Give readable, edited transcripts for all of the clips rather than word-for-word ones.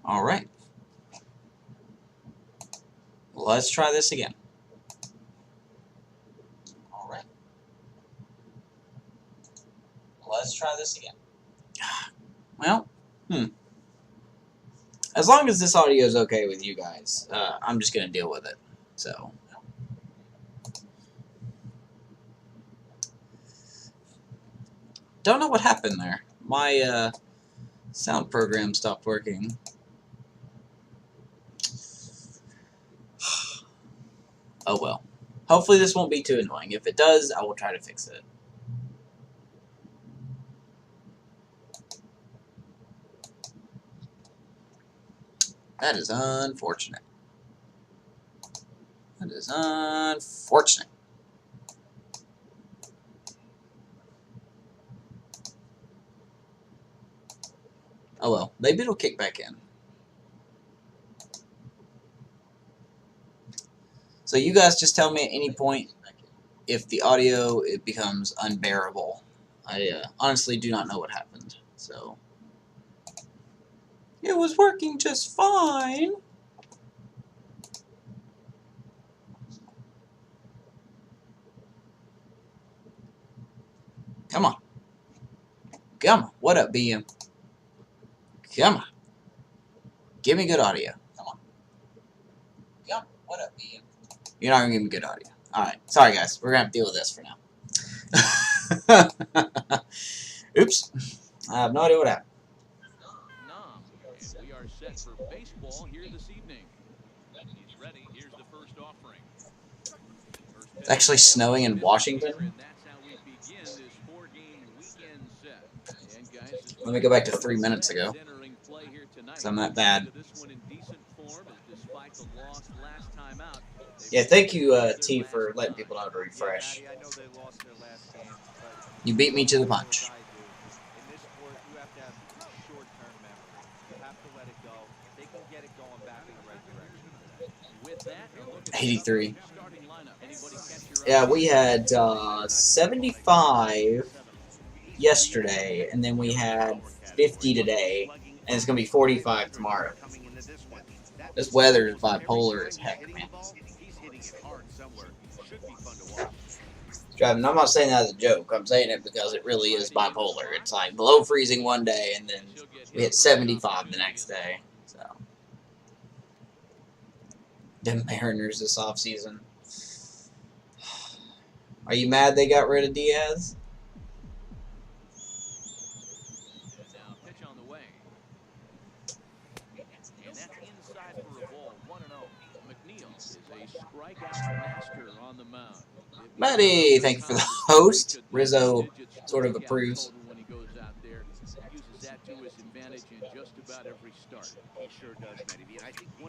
Alright. Let's try this again. Alright. Let's try this again. Well, as long as this audio is okay with you guys, I'm just going to deal with it. So, don't know what happened there. My sound program stopped working. Oh well. Hopefully this won't be too annoying. If it does, I will try to fix it. That is unfortunate. That is unfortunate. Oh well. Maybe it'll kick back in. So you guys just tell me at any point if the audio becomes unbearable. I honestly do not know what happened. So it was working just fine. Come on. Come on. What up, BM? Come on. Give me good audio. Come on. Come on. What up, BM? You're not going to give me good audio. Alright. Sorry, guys. We're going to have to deal with this for now. Oops. I have no idea what happened. We are set for baseball here this evening. He's ready. Here's the first offering. It's actually snowing in Washington. Let me go back to 3 minutes ago. Because I'm that bad. Yeah, thank you, T, for letting people know to refresh. You beat me to the punch. 83. Yeah, we had 75 yesterday, and then we had 50 today, and it's going to be 45 tomorrow. This weather is bipolar as heck, man. I'm not saying that as a joke. I'm saying it because it really is bipolar. It's like below freezing one day, and then we hit 75 the next day. So, the Mariners this offseason. Are you mad they got rid of Diaz? Maddie, thank you for the host. Rizzo sort of approves.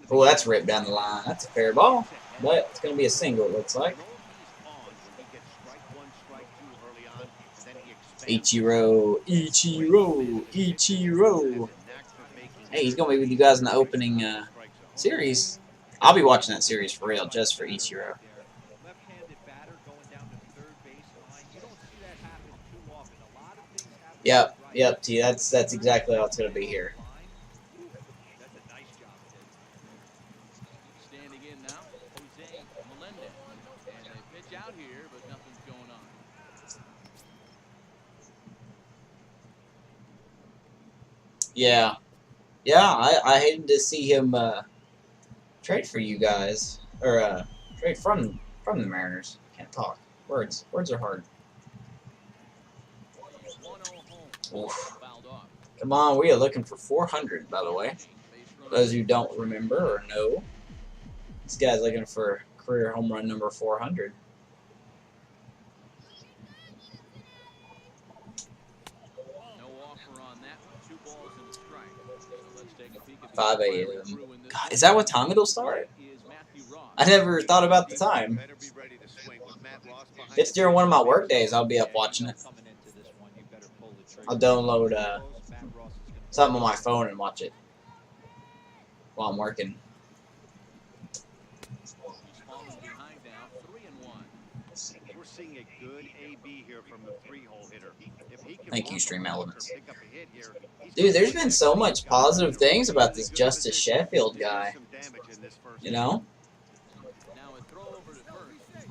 Oh, that's ripped down the line. That's a fair ball, but it's going to be a single, it looks like. Ichiro. Hey, he's going to be with you guys in the opening series. I'll be watching that series for real, just for Ichiro. Yep, T. That's exactly how it's going to be here. Yeah, I hated to see him trade for you guys, or trade from the Mariners. Can't talk. Words are hard. Oof. Come on, we are looking for 400, by the way. For those who don't remember or know, this guy's looking for career home run number 400. 5 a.m. God, is that what time it'll start? I never thought about the time. If it's during one of my work days, I'll be up watching it. I'll download something on my phone and watch it while I'm working. We're seeing a good AB here from the 3-hole hitter. If Thank you, Stream Elements. Dude, there's been so much positive things about this Justice Sheffield guy. You know?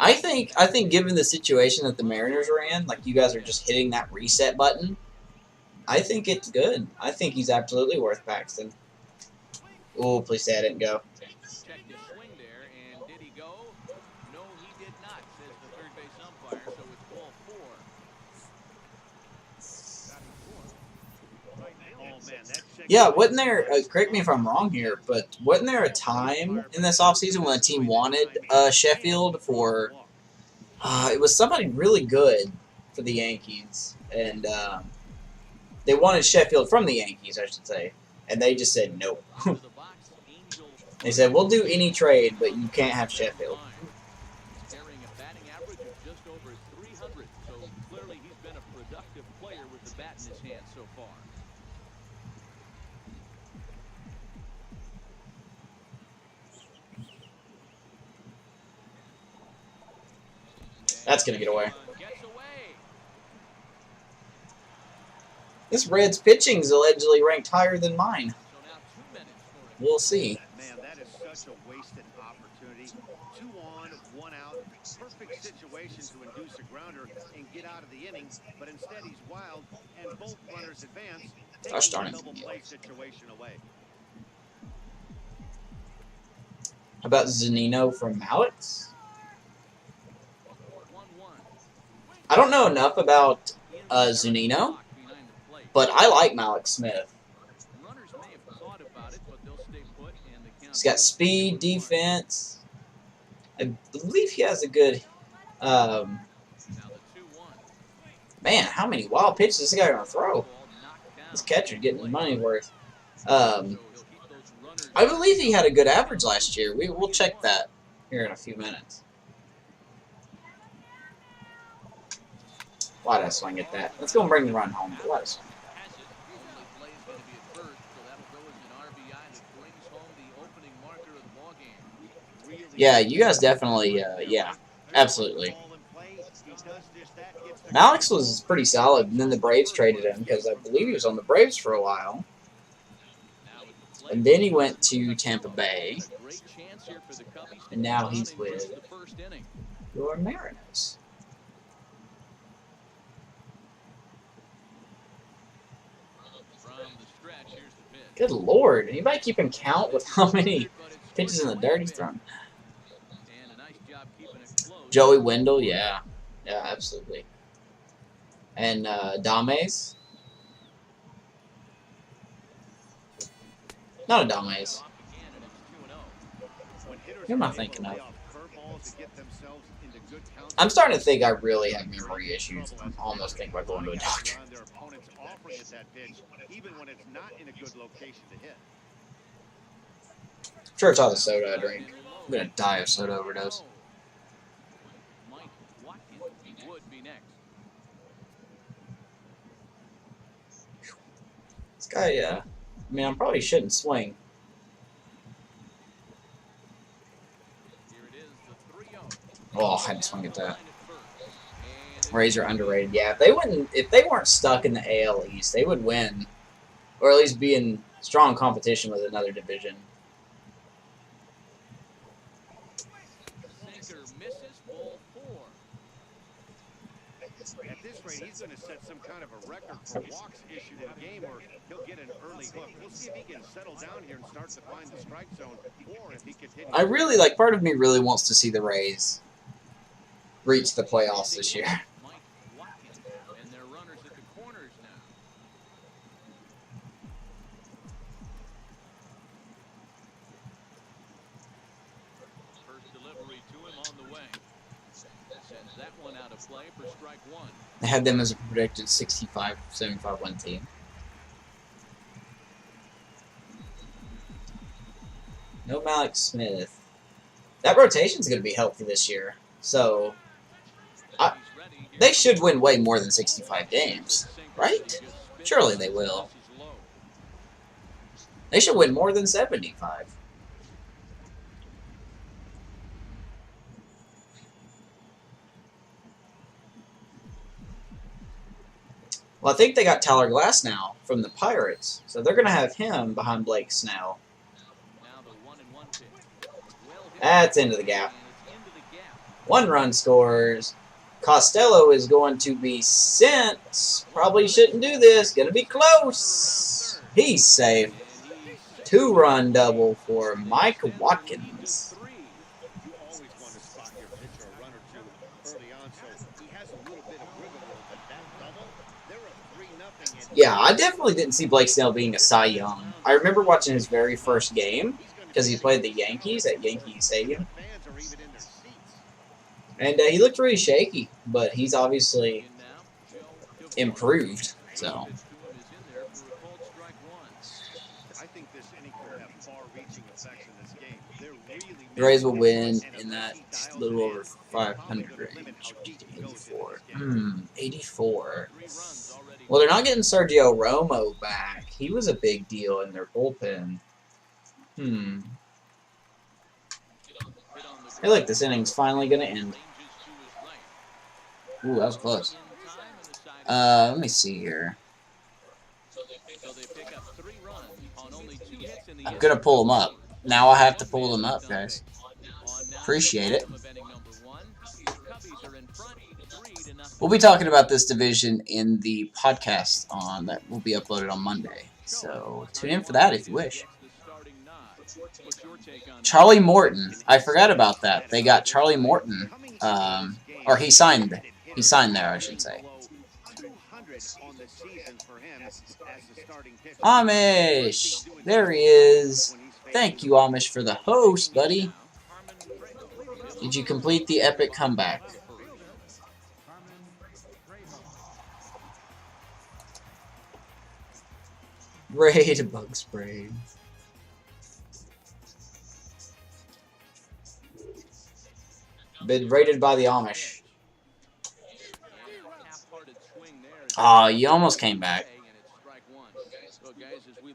I think given the situation that the Mariners are in, like you guys are just hitting that reset button, I think it's good. I think he's absolutely worth Paxton. Oh, please say I didn't go. Checked his swing there, and did he go? No, he did not, says the third base umpire, so it's ball 4. Yeah, wasn't there, correct me if I'm wrong here, but wasn't there a time in this offseason when a team wanted Sheffield for, it was somebody really good for the Yankees, and they wanted Sheffield from the Yankees, I should say, and they just said no. They said, we'll do any trade, but you can't have Sheffield. Carrying a batting average of just over 300, so clearly he's been a productive player with the bat in his hand so far. That's going to get away. This Reds pitching is allegedly ranked higher than mine. We'll see. Man, that is such a wasted opportunity. 2 on, 1 out. Perfect situation to induce a grounder and get out of the inning, but instead he's wild, and both runners advance, taking the double play situation away. How about Zunino from Alex? I don't know enough about Zunino, but I like Malik Smith. He's got speed, defense. I believe he has a good... man, how many wild pitches is this guy going to throw? This catcher getting his money worth. I believe he had a good average last year. We'll check that here in a few minutes. Why did I swing at that? Let's go and bring the run home. Why did I swing? Yeah, you guys definitely, yeah, absolutely. Alex was pretty solid, and then the Braves traded him because I believe he was on the Braves for a while. And then he went to Tampa Bay, and now he's with your Mariners. Good Lord, anybody keeping count with how many pitches in the dirt he's thrown? Joey Wendell, yeah. Yeah, absolutely. And Dames? Not a Dames. Who am I thinking of? I'm starting to think I really have memory issues. I almost think about going to a doctor. I'm sure it's all the soda I drink. I'm going to die of soda overdose. This guy, I mean, I probably shouldn't swing. Oh, I had to swing at that. Rays are underrated. Yeah, if they weren't stuck in the AL East, they would win, or at least be in strong competition with another division. At this rate, he's going to set some kind of a record for walks issued in a game, or he'll get an early hook. We'll see if he can settle down here and start to find the strike zone, or if he continues. I really, part of me really wants to see the Rays reach the playoffs this year. And their runners at the corners now. First delivery to him on the way. Sends that one out of play for strike 1. I had them as a predicted 65-75 win team. No Malik Smith. That rotation's going to be healthy this year. So, they should win way more than 65 games, right? Surely they will. They should win more than 75. Well, I think they got Tyler Glass now from the Pirates, so they're going to have him behind Blake Snell. That's into the gap. 1 run scores. Costello is going to be sent. Probably shouldn't do this. Going to be close. He's safe. 2-run double for Mike Watkins. You always want to spot your pitcher a run or two early on, so he has a little bit of wiggle room, but that double, they're a 3-0. Yeah, I definitely didn't see Blake Snell being a Cy Young. I remember watching his very first game because he played the Yankees at Yankee Stadium. And he looked really shaky, but he's obviously improved. So. The Rays will win in that little over 500 range. 84. 84. Well, they're not getting Sergio Romo back. He was a big deal in their bullpen. Hey, look, this inning's finally going to end. Ooh, that was close. Let me see here. I'm going to pull them up. Now I have to pull them up, guys. Appreciate it. We'll be talking about this division in the podcast that will be uploaded on Monday. So tune in for that if you wish. Charlie Morton. I forgot about that. They got Charlie Morton. Or he signed. He signed there, I should say. Amish. There he is. Thank you, Amish, for the host, buddy. Did you complete the epic comeback? Raid bug spray. Been raided by the Amish. Oh, you almost came back.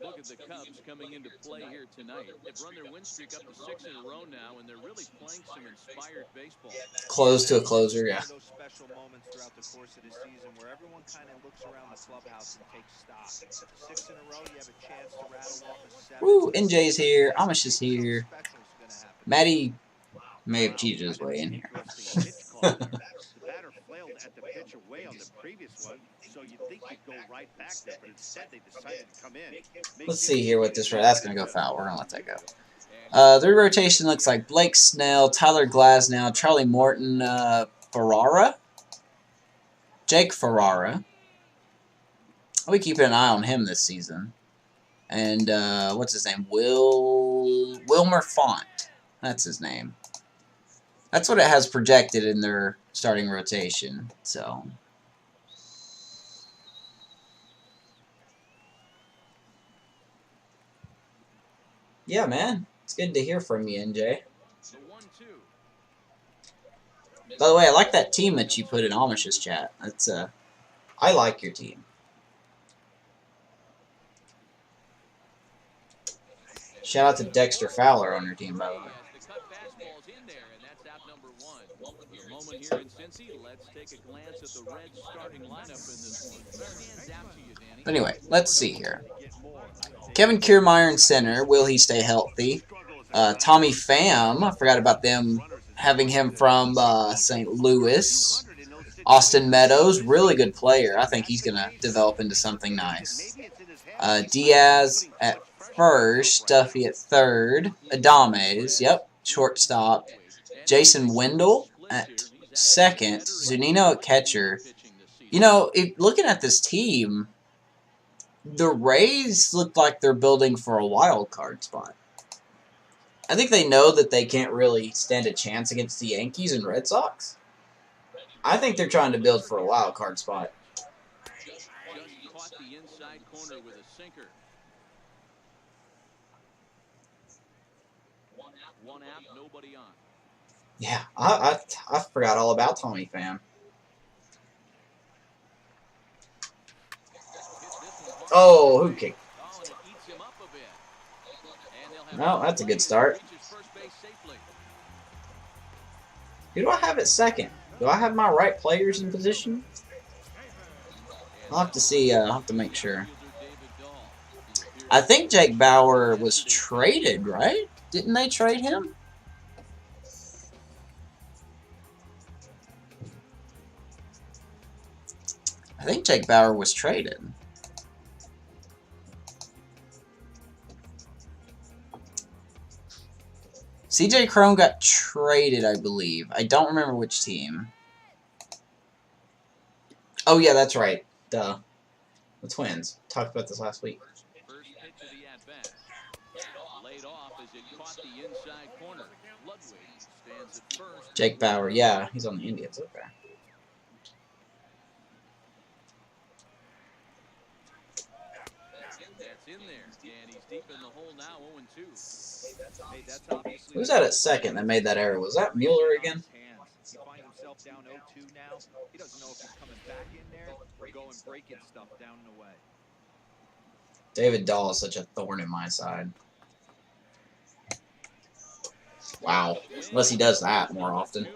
Look at the Cubs coming into play here tonight. They've run their win streak up to 6 in a row now, and they're really playing some inspired baseball. Close to a closer, yeah. Those special moments throughout the course of the season where everyone kind of looks around the clubhouse and takes stock. 6 in a row, you have a chance to rattle off a 7. Woo, NJ's here. Amish is here. Maddie may have cheated his way in here. At the pitcher way on the previous one, so you'd think you'd go right back there, but instead they decided to come in. Let's see here what this that's going to go foul. We're going to let that go. Their rotation looks like Blake Snell, Tyler Glasnow, Charlie Morton, Ferrara, Jake Ferrara. I'll be keeping an eye on him this season. And what's his name? Wilmer Font. That's his name. That's what it has projected in their starting rotation. So, yeah, man, it's good to hear from you, NJ. By the way, I like that team that you put in Amish's chat. That's I like your team. Shout out to Dexter Fowler on your team, by the way. Here in Cincy, let's take a glance at the Reds starting lineup in this one. Anyway, let's see here. Kevin Kiermaier in center. Will he stay healthy? Tommy Pham. I forgot about them having him from St. Louis. Austin Meadows, really good player. I think he's going to develop into something nice. Diaz at first. Duffy at third. Adames, yep, shortstop. Jason Wendell at second, Zunino at catcher. You know, looking at this team, the Rays look like they're building for a wild card spot. I think they know that they can't really stand a chance against the Yankees and Red Sox. I think they're trying to build for a wild card spot. Just caught the inside corner with a sinker. One out, nobody on. Yeah, I forgot all about Tommy Pham. Oh, who kicked? No, that's a good start. Who do I have at second? Do I have my right players in position? I'll have to see. I'll have to make sure. I think Jake Bauer was traded, right? Didn't they trade him? I think Jake Bauer was traded. CJ Cron got traded, I believe. I don't remember which team. Oh, yeah, that's right. Duh. The Twins. Talked about this last week. First pitch of the at-bat. Laid off as it caught the inside corner. Ludwig stands at first. Jake Bauer. Yeah, he's on the Indians. Okay. That's in there, and he's deep in the hole now, 0-2. Hey, that's obviously Who's that at second that made that error? Was that Mueller again? He finds himself down 0-2 now. He doesn't know if he's coming back in there or going breaking stuff down and away. David Dahl is such a thorn in my side. Wow. Unless he does that more often.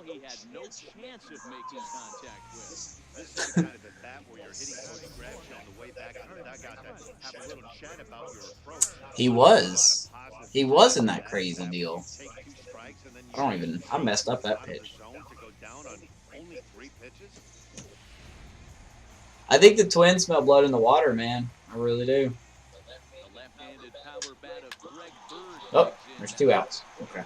He had no chance of making contact with. This is the kind of at bat where you're hitting Coach Grabs on the way back out of the dugout to have a little chat about your approach. He was. He was in that crazy deal. I messed up that pitch. I think the Twins smell blood in the water, man. I really do. Oh, there's 2 outs. Okay.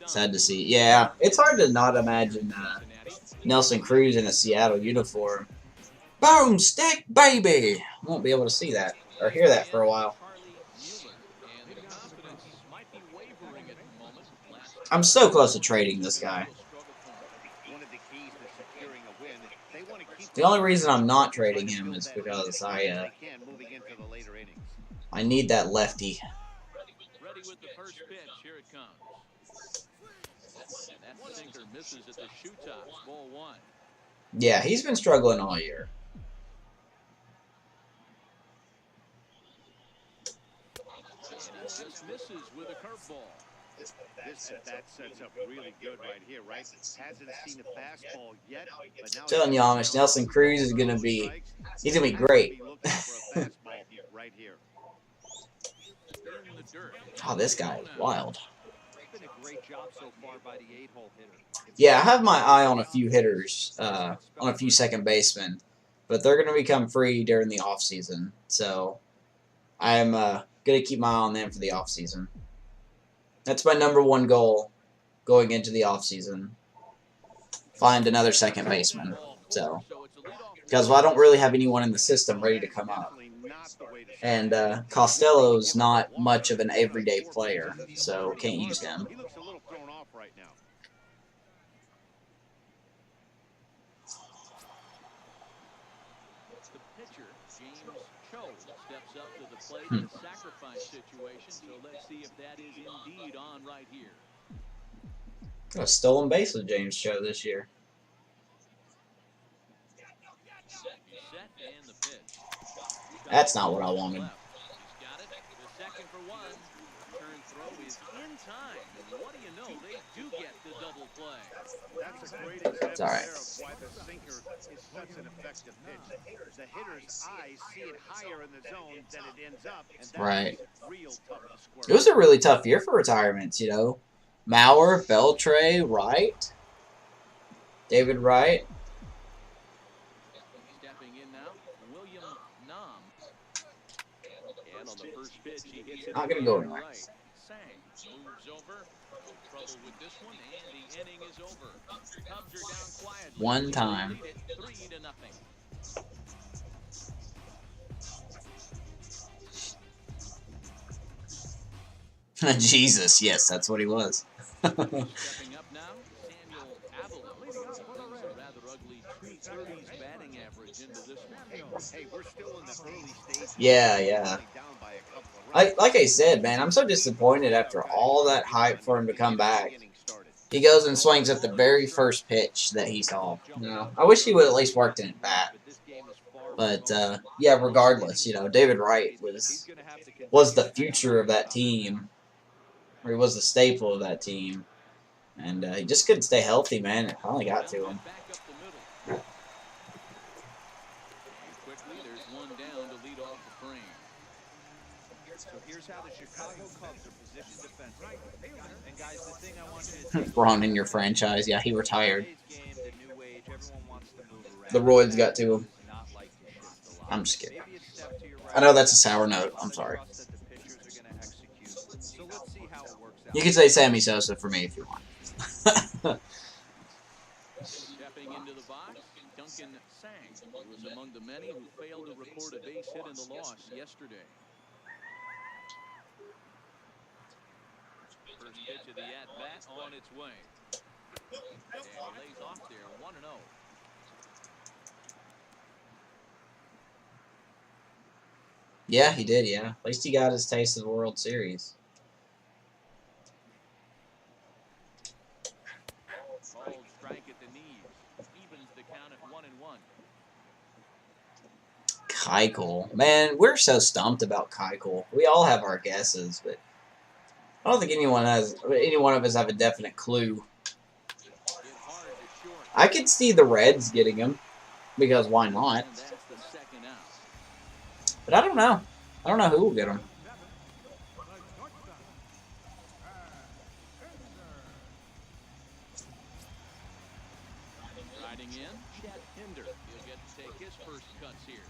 Sad to see. Yeah, it's hard to not imagine Nelson Cruz in a Seattle uniform. Boom, stick, baby! Won't be able to see that or hear that for a while. I'm so close to trading this guy. The only reason I'm not trading him is because I need that lefty. Ready with the first pitch. Here it comes. And that sinker misses at the shoe tops. Ball 1. Yeah, he's been struggling all year. And he just misses with a curveball. This at-bat sets up really good right here, right? Hasn't seen a fastball yet, but now Telling you, Amish, Nelson Cruz is gonna be, he's gonna be great. Oh, this guy is wild. Yeah, I have my eye on a few hitters, on a few second basemen, but they're gonna become free during the off season. So I'm gonna keep my eye on them for the off season. That's my #1 goal going into the offseason. Find another second baseman. So, because I don't really have anyone in the system ready to come up. And Costello's not much of an everyday player, so can't use him. Steps up to the plate in a sacrifice situation, so let's see if that is indeed on right here. Got a stolen base with James Cho this year. Set and the pitch. That's not what I wanted. He's got it. The second for 1. Turn throw is in time. And what do you know? They do get the double play. That's a great example It's all right. there of why the sinker is such an effective pitch. The hitter's eyes see it higher in the zone than it ends up, and that Right. makes it real tough to square. It was a really tough year for retirements, you know. Mauer, Beltre, Wright, David Wright. Stepping in now, William Nam. And on the first pitch, he hits it. Not gonna go anywhere. Right. Sang moves over. No trouble with this one, and the inning is over. Cubs are down quietly. One time. 3-0. Jesus, yes, that's what he was. Stepping up now, Samuel Avila. Leading off with a rather ugly 230s batting average into this one. Hey, we're still in the early stages. Yeah, yeah. Like I said, man, I'm so disappointed after all that hype for him to come back. He goes and swings at the very first pitch that he saw. You know, I wish he would at least worked in at bat. But yeah, regardless, you know, David Wright was the future of that team. Or he was the staple of that team. And he just couldn't stay healthy, man. It finally got to him. Quickly, there's one down to lead off the frame. So here's how the Chicago Cubs are positioned defensively. And guys, the thing I want you to take Braun in your franchise. Yeah, he retired. game, the new age, everyone wants to move around. The roids got to him. I'm just kidding. I know that's a sour note. I'm sorry. You can say Sammy Sosa for me if you want. Stepping into the box, Duncan Sang was among the many who failed to record a base hit in the loss yesterday. First pitch of the at-bat on its way. And he lays off there, 1-0. Yeah, he did, yeah. At least he got his taste of the World Series. Ball strike at the knees. Evens the count at 1-1. Keuchel. Man, we're so stumped about Keuchel. We all have our guesses, but I don't think any one of us have a definite clue. I could see the Reds getting him, because why not? But I don't know. I don't know who will get him. Riding in, Chet Hinder. He'll get to take his first cuts here.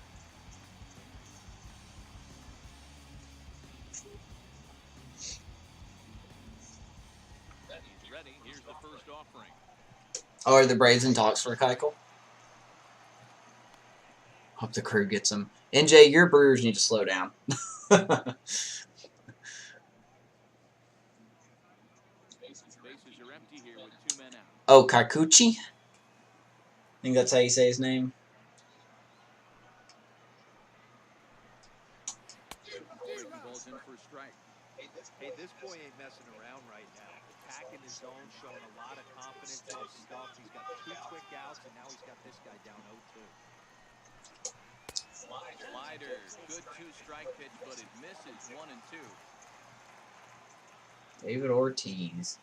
He's ready. Here's the first offering. Oh, are the Braves in talks for Keuchel? Hope the crew gets him. NJ, your Brewers need to slow down. Bases are empty here with 2 men out. Oh, Kikuchi? I think that's how you say his name. Balls in for a strike. Hey, this boy ain't messing around right now. Attacking his zone, showing a lot of confidence in his stuff. He's got 2 quick outs, and now he's got this guy down 0-2. Slider, good 2-strike pitch, but it misses 1-2. David Ortiz.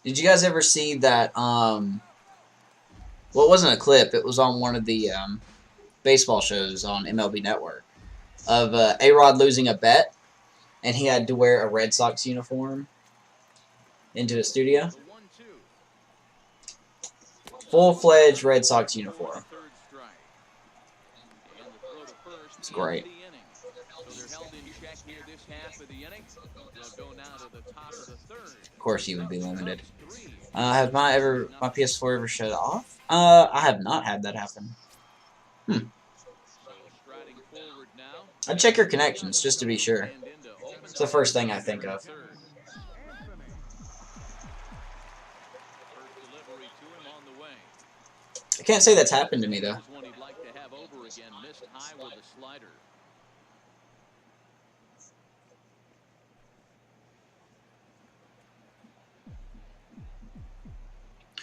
Did you guys ever see that, well, it wasn't a clip, it was on one of the baseball shows on MLB Network, of A-Rod losing a bet, and he had to wear a Red Sox uniform into a studio? Full-fledged Red Sox uniform. It's great. Of course he would be limited. Have my PS4 ever shut off? I have not had that happen. I'd check your connections just to be sure. It's the first thing I think of. I can't say that's happened to me, though.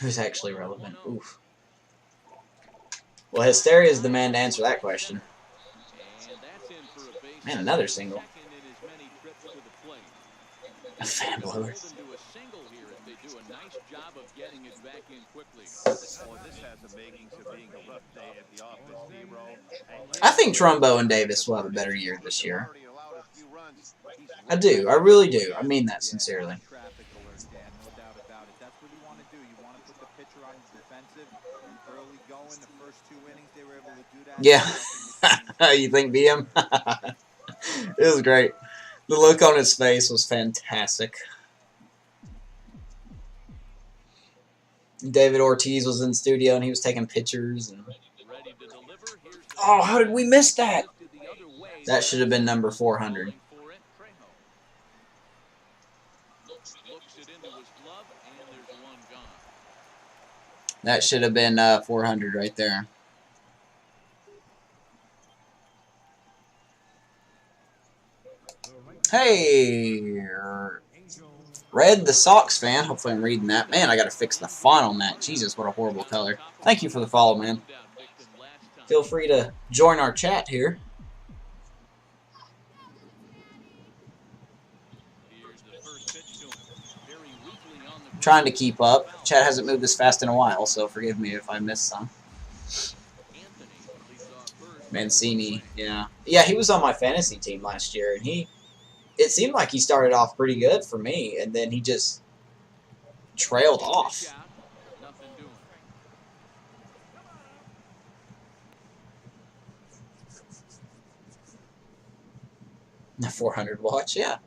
Who's actually relevant? Oof. Well, Hysteria is the man to answer that question. Man, another single. A fan blower. I think Trumbo and Davis will have a better year this year. I do. I really do. I mean that sincerely. Yeah. You think BM? It was great. The look on his face was fantastic. David Ortiz was in the studio and he was taking pictures. And... oh, how did we miss that? That should have been number 400. That should have been 400 right there. Hey, Red the Sox fan. Hopefully I'm reading that. Man, I got to fix the font on that. Jesus, what a horrible color. Thank you for the follow, man. Feel free to join our chat here. trying to keep up. Chad hasn't moved this fast in a while, so forgive me if I missed some. Mancini, yeah. Yeah, he was on my fantasy team last year, and it seemed like he started off pretty good for me, and then he just trailed off. The 400 watch, yeah.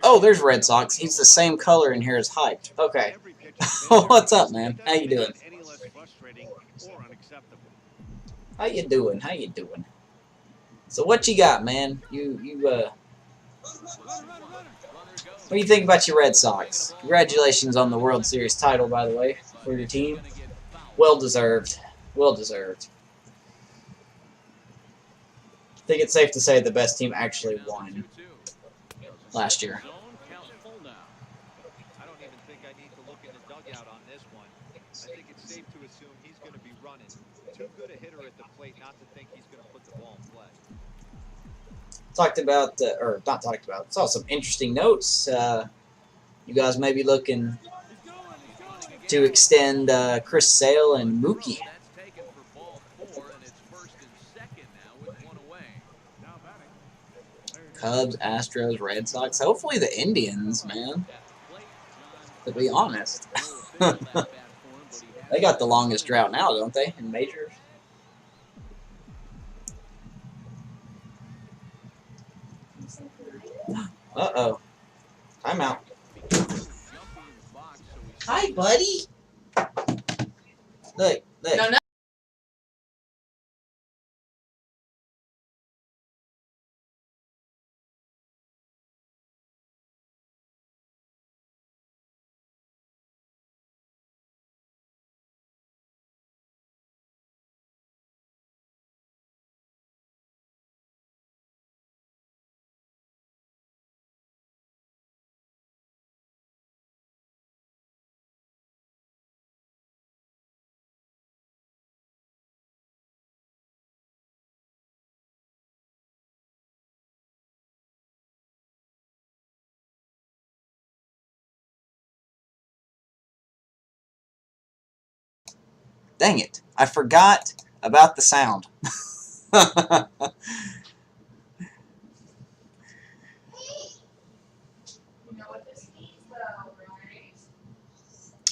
Oh, there's Red Sox. He's the same color in here as hyped. Okay. What's up, man? How you doing? How you doing? How you doing? So what you got, man? What do you think about your Red Sox? Congratulations on the World Series title, by the way, for your team. Well deserved. Well deserved. I think it's safe to say the best team actually won last year. I don't even think I need to look in the dugout on this one. I think it's safe to assume he's going to be running. Too good a hitter at the plate not to think he's going to put the ball in play. Saw some interesting notes. You guys may be looking to extend Chris Sale and Mookie. Cubs, Astros, Red Sox. Hopefully the Indians, man. To be honest. They got the longest drought now, don't they, in majors? Uh-oh. I'm out. Hi, buddy. Look. No. Dang it. I forgot about the sound. I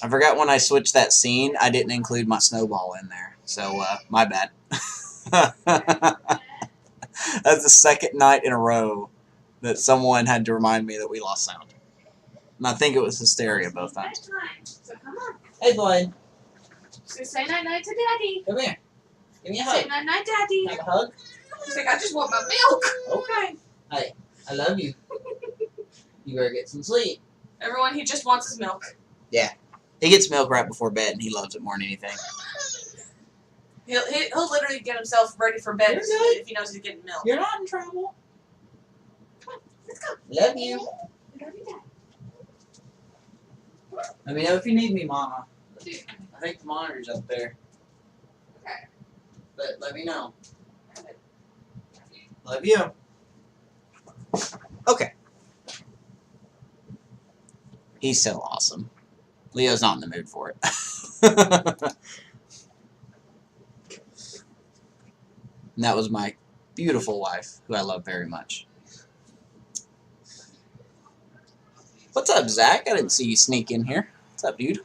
forgot when I switched that scene, I didn't include my snowball in there. So, my bad. That's the second night in a row that someone had to remind me that we lost sound. And I think it was hysteria both times. So come on. Hey, bud. So say night-night to Daddy. Come here. Give me a hug. Say night-night, Daddy. Have a hug? He's like, I just want my milk. Okay. Hey, I love you. You better get some sleep. Everyone, he just wants his milk. Yeah. He gets milk right before bed, and he loves it more than anything. He'll literally get himself ready for bed if he knows he's getting milk. You're not in trouble. Come on, let's go. Love you. Love you, Dad. Let me know if you need me, Mama. Dude. I think the monitor's up there. Okay. But let me know. Love you. Okay. He's so awesome. Leo's not in the mood for it. And that was my beautiful wife, who I love very much. What's up, Zach? I didn't see you sneak in here. What's up, dude?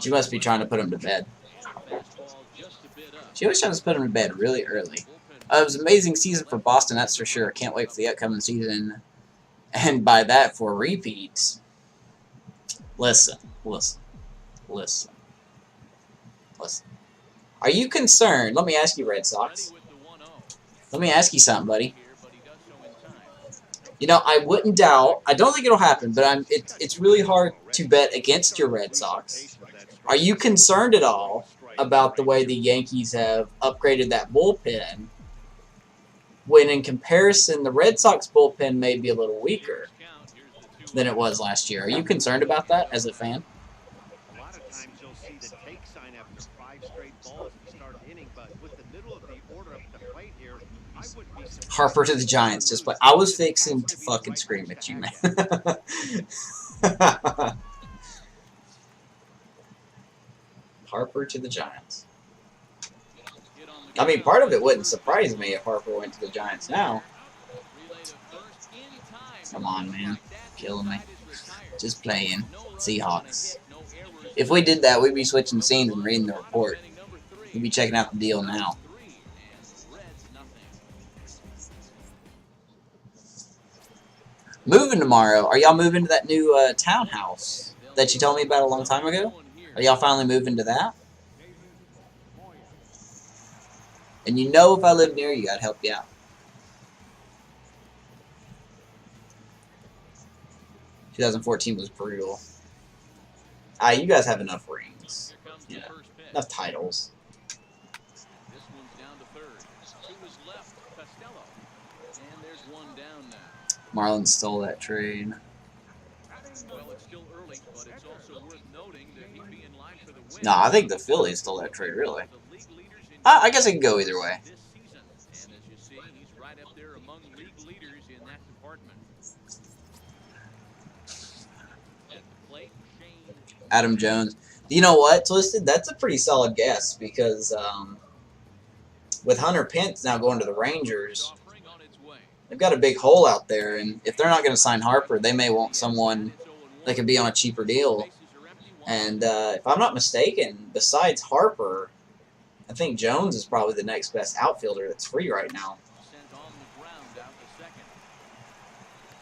She must be trying to put him to bed. She always tries to put him to bed really early. It was an amazing season for Boston, that's for sure. Can't wait for the upcoming season. And by that, for repeats. Listen. Are you concerned? Let me ask you, Red Sox. Let me ask you something, buddy. You know, I wouldn't doubt. I don't think it'll happen, but it's really hard to bet against your Red Sox. Are you concerned at all about the way the Yankees have upgraded that bullpen when in comparison, the Red Sox bullpen may be a little weaker than it was last year. Are you concerned about that as a fan? A lot of times you'll see the take sign after 5 straight balls to start an inning, but with the middle of the order up at the plate here, I wouldn't be surprised. Harper to the Giants. Just play. I was fixing to fucking scream at you, man. Harper to the Giants. I mean, part of it wouldn't surprise me if Harper went to the Giants now. Come on, man. Killing me. Just playing. Seahawks. If we did that, we'd be switching scenes and reading the report. We'd be checking out the deal now. Moving tomorrow. Are y'all moving to that new townhouse that you told me about a long time ago? Are y'all finally moving to that? And you know if I lived near you, I'd help you out. 2014 was brutal. You guys have enough rings. Yeah, enough titles. This one's down to third. To his left, Costello. And there's one down now. Marlins stole that trade. Well, it's still early, but it's also worth noting that he'd be in line for the win. No, I think the Phillies stole that trade, really. I guess it can go either way. This season. And as you see, he's right up there among league leaders in that department. At the plate, Shane. Adam Jones. You know what, Twisted? That's a pretty solid guess because with Hunter Pence now going to the Rangers, they've got a big hole out there. And if they're not going to sign Harper, they may want someone that could be on a cheaper deal. And if I'm not mistaken, besides Harper, I think Jones is probably the next best outfielder that's free right now. Sent on the ground out to second.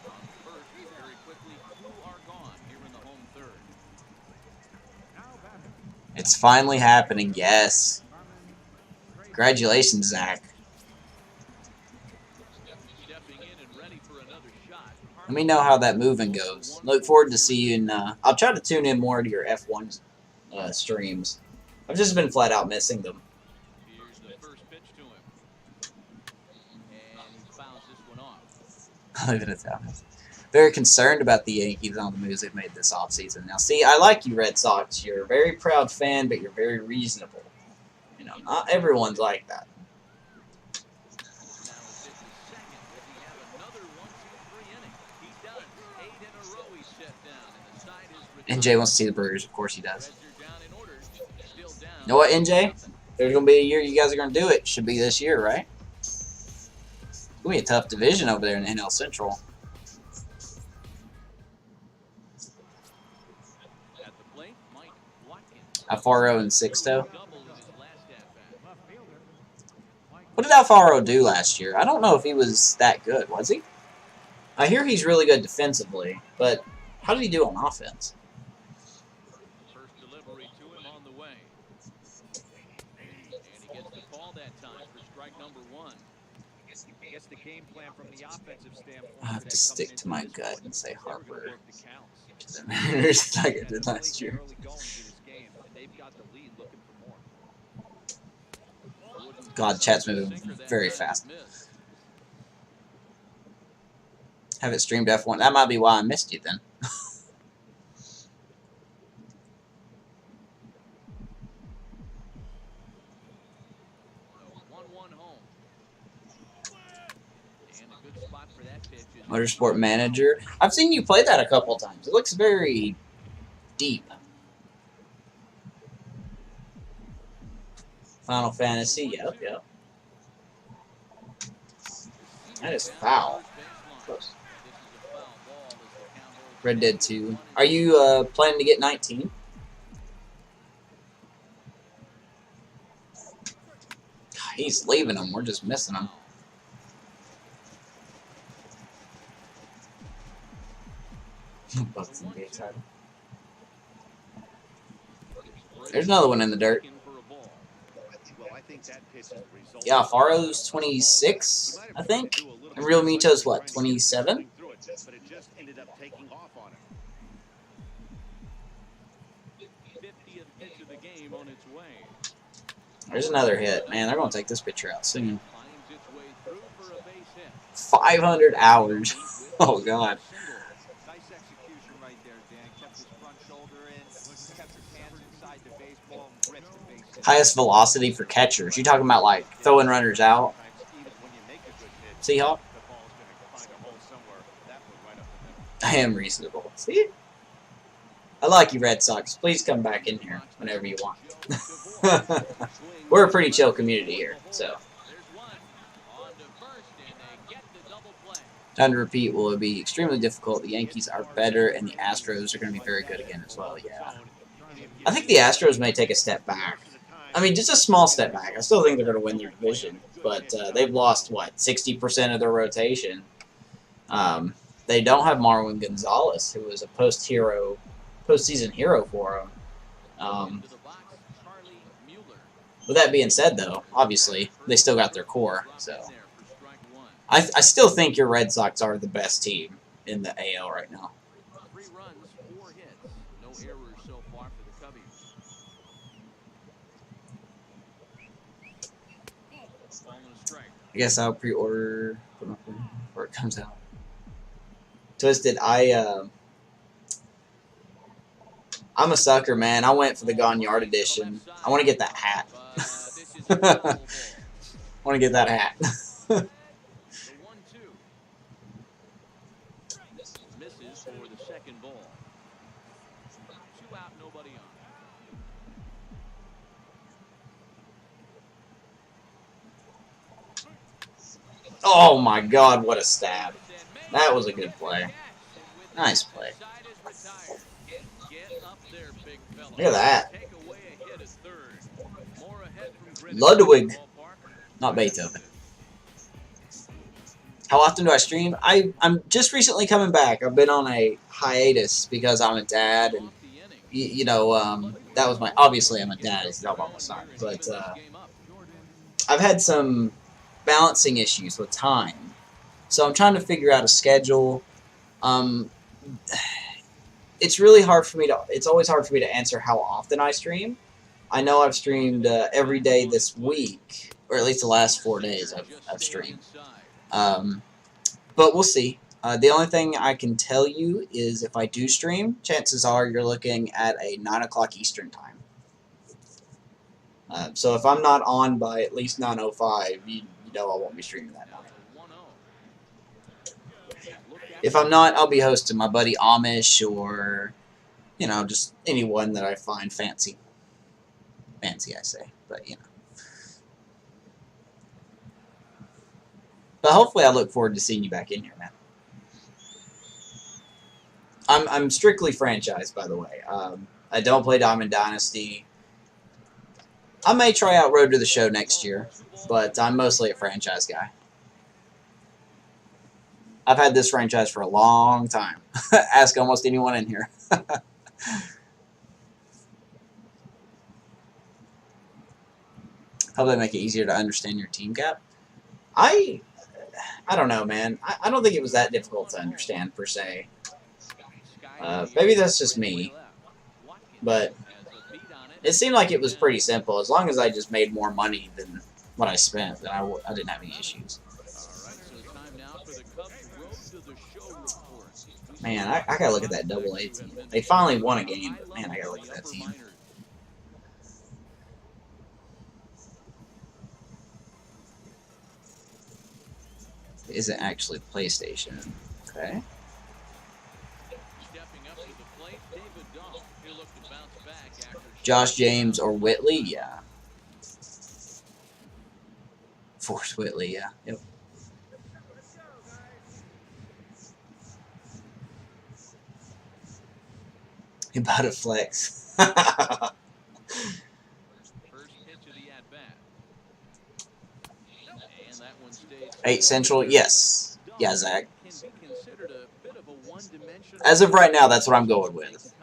On first, very quickly, two are gone here in the home third. It's finally happening, yes. Congratulations, Zach. Stepping in and ready for another shot. Let me know how that moving goes. Look forward to see you in... I'll try to tune in more to your F1 streams. I've just been flat out missing them. Here's the first pitch to him. And he fouls this one off. Leave it at that. Very concerned about the Yankees on the moves they've made this offseason. Now, see, I like you, Red Sox. You're a very proud fan, but you're very reasonable. You know, not everyone's like that. Now it's hit the second. Does he have another 1-2-3 inning? He does. 8 in a row he's set down. And the side is NJ wants to see the Burgers. Of course he does. Reds are down in order. Still down. You know what, NJ? There's going to be a year you guys are going to do it. Should be this year, right? It's going to be a tough division over there in the NL Central. At the plate, Mike Watkins. Alfaro and Sixto. Double in his last at-bat. What did Alfaro do last year? I don't know if he was that good, was he? I hear he's really good defensively, but how did he do on offense? First delivery to him on the way. And he gets the call that time for strike number 1. I guess the game plan from the offensive standpoint. I have to stick to my gut and say They're gonna Harper work the counts. to the Mariners like I did last year. Early going to this game, and they've got the lead looking for more. God, chat's moving very fast. Have it streamed F1. That might be why I missed you then. 1-1 home. And a good spot for that pitch is Motorsport Manager. I've seen you play that a couple times. It looks very deep. Final Fantasy. Yep. That is foul. Close. Red Dead 2. Are you planning to get 19? God, he's leaving them. We're just missing him. Bucks NBA title. There's another one in the dirt. Well, I think that pitch is a result. Yeah, Faro's 26, I think. And Real Mito's what, 27? But it just ended up taking off on him. 50th pitch of the game on its way. There's another hit. Man, they're going to take this pitcher out soon. Finds its way through for a base 500 hours. Oh, God. Nice execution right there, Dan. Kept his front shoulder in, kept his hands inside the baseball, and ripped the base hit. Highest velocity for catchers. You talking about, like, throwing runners out? Even when you make a good hit, Seahawk? the ball's going to find a hole somewhere. That one right up the middle. I am reasonable. See? I like you, Red Sox. Please come back in here whenever you want. We're a pretty chill community here, so. Time to repeat, will it be extremely difficult? The Yankees are better, and the Astros are going to be very good again as well, yeah. I think the Astros may take a step back. I mean, just a small step back. I still think they're going to win their division, but they've lost, what, 60% of their rotation. They don't have Marwin Gonzalez, who was a postseason hero for them. With that being said, though, obviously, they still got their core, so. I still think your Red Sox are the best team in the AL right now. 3 runs, 4 hits. No errors so far for the Cubbies. Ball and a strike. I guess I'll pre-order before it comes out. Twisted, I'm a sucker, man. I went for the Gone Yard edition. I want to get that hat. I want to get that hat. Misses for the second ball. 2 out, nobody on. Oh my God, what a stab. That was a good play. Nice play. Look at that. Ludwig. Not Beethoven. How often do I stream? I'm just recently coming back. I've been on a hiatus because I'm a dad, and you know, that was my, obviously I'm a dad, it's not about my son, but I've had some balancing issues with time, so I'm trying to figure out a schedule. It's really hard for me to, it's always hard for me to answer how often I stream. I know I've streamed every day this week, or at least the last 4 days I've streamed. But we'll see. The only thing I can tell you is if I do stream, chances are you're looking at a 9 o'clock Eastern time. So if I'm not on by at least 9:05, you know I won't be streaming that night. If I'm not, I'll be hosting my buddy Amish or, you know, just anyone that I find fancy. Fancy, I say, but you know. But hopefully I look forward to seeing you back in here, man. I'm strictly franchised, by the way. I don't play Diamond Dynasty. I may try out Road to the Show next year, but I'm mostly a franchise guy. I've had this franchise for a long time. Ask almost anyone in here. Hope they make it easier to understand your team cap. I don't know, man. I don't think it was that difficult to understand, per se. Maybe that's just me. But it seemed like it was pretty simple. As long as I just made more money than what I spent, then I didn't have any issues. Man, I gotta look at that Double-A team. They finally won a game, but man, I gotta look at that team. It isn't actually PlayStation. Okay. Josh James or Whitley, yeah. Forrest Whitley, yeah. Yep. About a flex. 8 Central, yes. Yeah, Zach. As of right now, that's what I'm going with.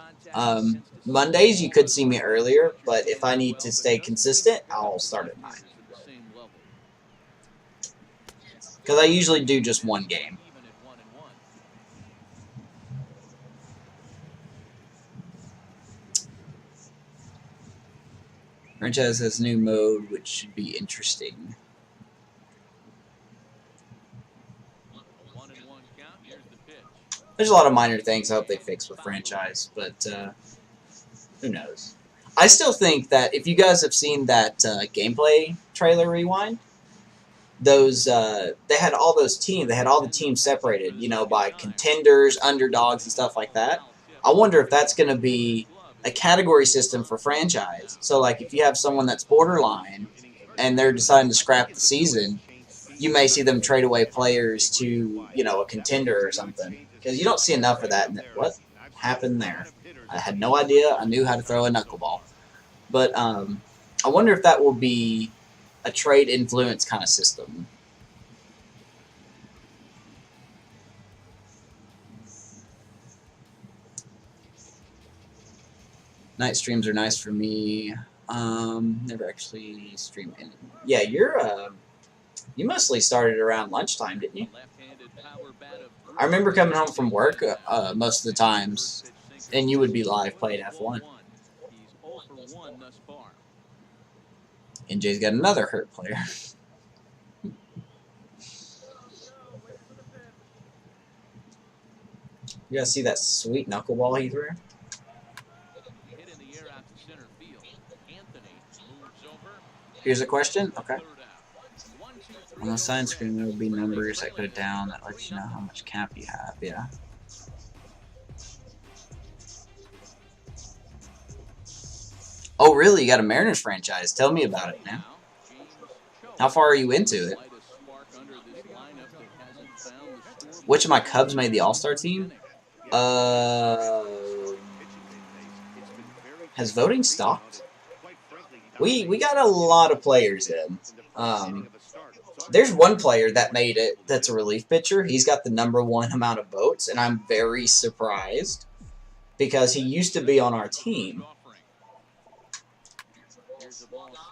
Mondays, you could see me earlier, but if I need to stay consistent, I'll start at 9. Because I usually do just one game. Franchise has new mode, which should be interesting. There's a lot of minor things I hope they fix with franchise, but who knows? I still think that if you guys have seen that gameplay trailer rewind, those they had all those teams. They had all the teams separated, you know, by contenders, underdogs, and stuff like that. I wonder if that's going to be a category system for franchise. So, like, if you have someone that's borderline and they're deciding to scrap the season, you may see them trade away players to, you know, a contender or something. Because you don't see enough of that. What happened there? I had no idea. I knew how to throw a knuckleball. But I wonder if that will be a trade influence kind of system. Night streams are nice for me. Never actually stream any. Yeah, you mostly started around lunchtime, didn't you? I remember coming home from work most of the times, and you would be live playing F1. NJ's got another hurt player. You guys see that sweet knuckleball he threw? Here's a question. Okay. On the side screen, there will be numbers that go down that let you know how much cap you have. Yeah. Oh, really? You got a Mariners franchise? Tell me about it, man. How far are you into it? Which of my Cubs made the All-Star team? Has voting stopped? We got a lot of players in. There's one player that made it that's a relief pitcher. He's got the #1 amount of votes, and I'm very surprised because he used to be on our team.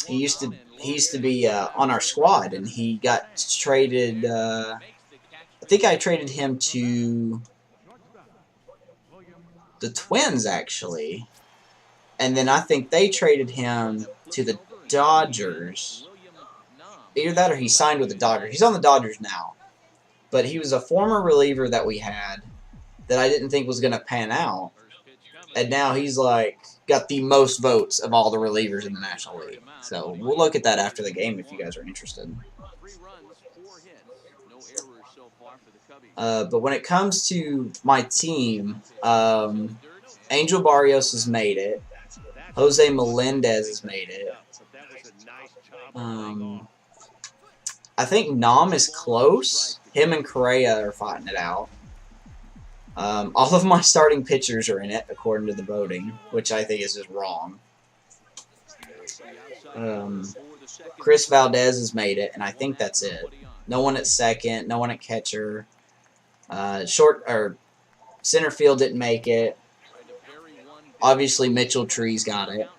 He used to be on our squad, and he got traded. I think I traded him to the Twins, actually. And then I think they traded him to the Dodgers. Either that or he signed with the Dodgers. He's on the Dodgers now. But he was a former reliever that we had that I didn't think was going to pan out. And now he's, like, got the most votes of all the relievers in the National League. So we'll look at that after the game if you guys are interested. But when it comes to my team, Angel Barrios has made it. Jose Melendez has made it. I think Nam is close. Him and Correa are fighting it out. All of my starting pitchers are in it, according to the voting, which I think is just wrong. Chris Valdez has made it, and I think that's it. No one at second, no one at catcher. Center field didn't make it. Obviously, Mitchell Tree's got it.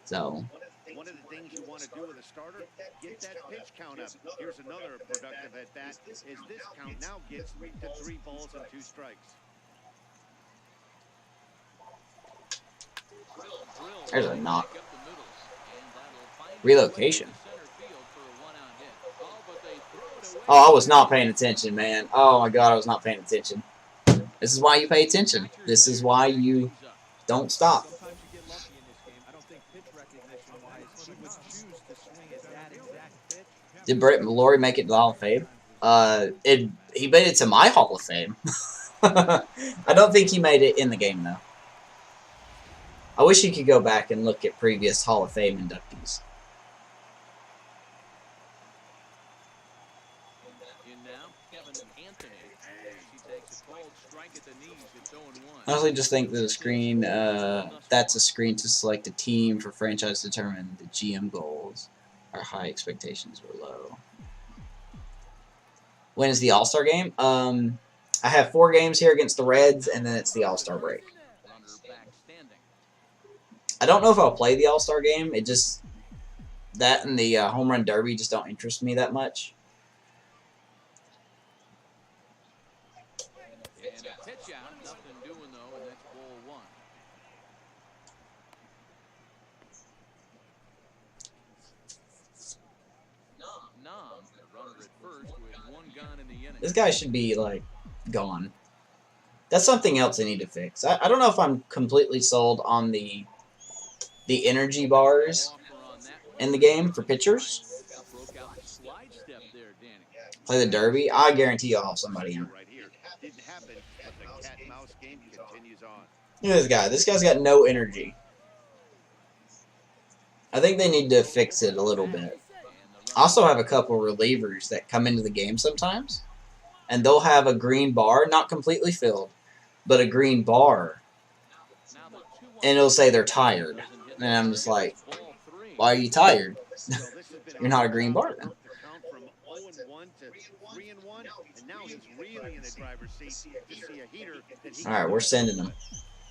So. One of the things you want to do with a starter, get that pitch count up. Here's another productive at bat. As this count now gets to 3 balls and 2 strikes. There's a knock. Relocation. Oh, I was not paying attention, man. Oh my God, I was not paying attention. This is why you pay attention. This is why you don't stop. Did Brett Laurie make it to the Hall of Fame? He made it to my Hall of Fame. I don't think he made it in the game, though. I wish you could go back and look at previous Hall of Fame inductees. I honestly just think that the screen, that's a screen to select a team for franchise to determine the GM goals. Our high expectations were low. When is the All-Star game? I have 4 games here against the Reds, and then it's the All-Star break. I don't know if I'll play the All-Star game. It just, that and the Home Run Derby just don't interest me that much. This guy should be, like, gone. That's something else they need to fix. I don't know if I'm completely sold on the energy bars in the game for pitchers. Play the Derby. I guarantee I'll have somebody in it. Didn't happen, but the cat and mouse game continues on. Look at this guy. This guy's got no energy. I think they need to fix it a little bit. I also have a couple relievers that come into the game sometimes, and they'll have a green bar, not completely filled, but a green bar, and it'll say they're tired. And I'm just like, why are you tired? You're not a green bar then. Alright, we're sending them.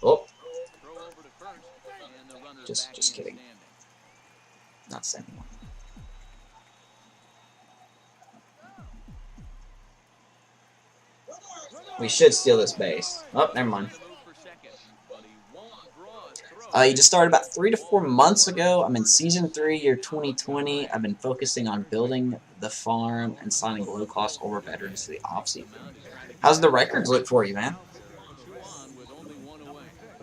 Oh. Just kidding. Not sending one. We should steal this base. Oh, never mind. You just started about 3 to 4 months ago. I'm in Season 3, year 2020. I've been focusing on building the farm and signing low-cost older veterans to the off-season. How's the records look for you, man?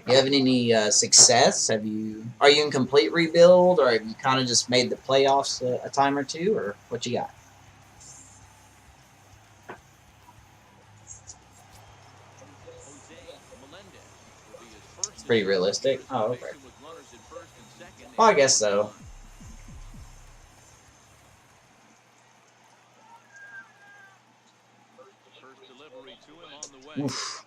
You having any success? Are you in complete rebuild, or have you kind of just made the playoffs a time or two, or what you got? It's pretty realistic. Oh, okay. Well, I guess so. Oof.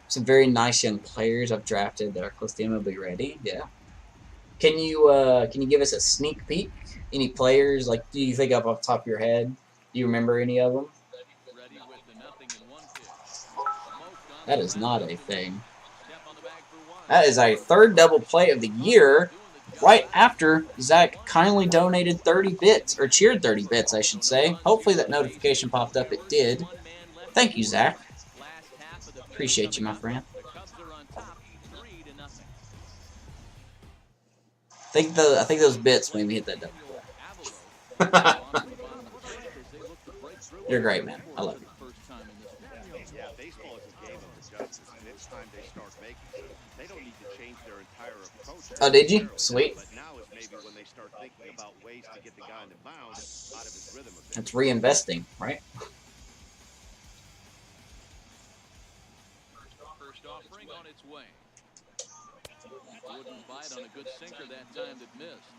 Some very nice young players I've drafted that are close to MLB ready. Yeah. Can you give us a sneak peek? Any players, like, do you think up off the top of your head? Do you remember any of them? That is not a thing. That is a third double play of the year, right after Zach kindly donated 30 bits, or cheered 30 bits, I should say. Hopefully that notification popped up. It did. Thank you, Zach. Appreciate you, my friend. I think those bits made me hit that double play. You're great, man. I love you. Yeah, baseball is a game of adjustments, and it's time they start making them. They don't need to change their entire approach. Oh, did you? Sweet. But now is maybe when they start thinking about ways to get the guy on the mound out of his rhythm a bit. That's reinvesting, right? First offering on its way. Wouldn't bite on a good sinker that time that missed.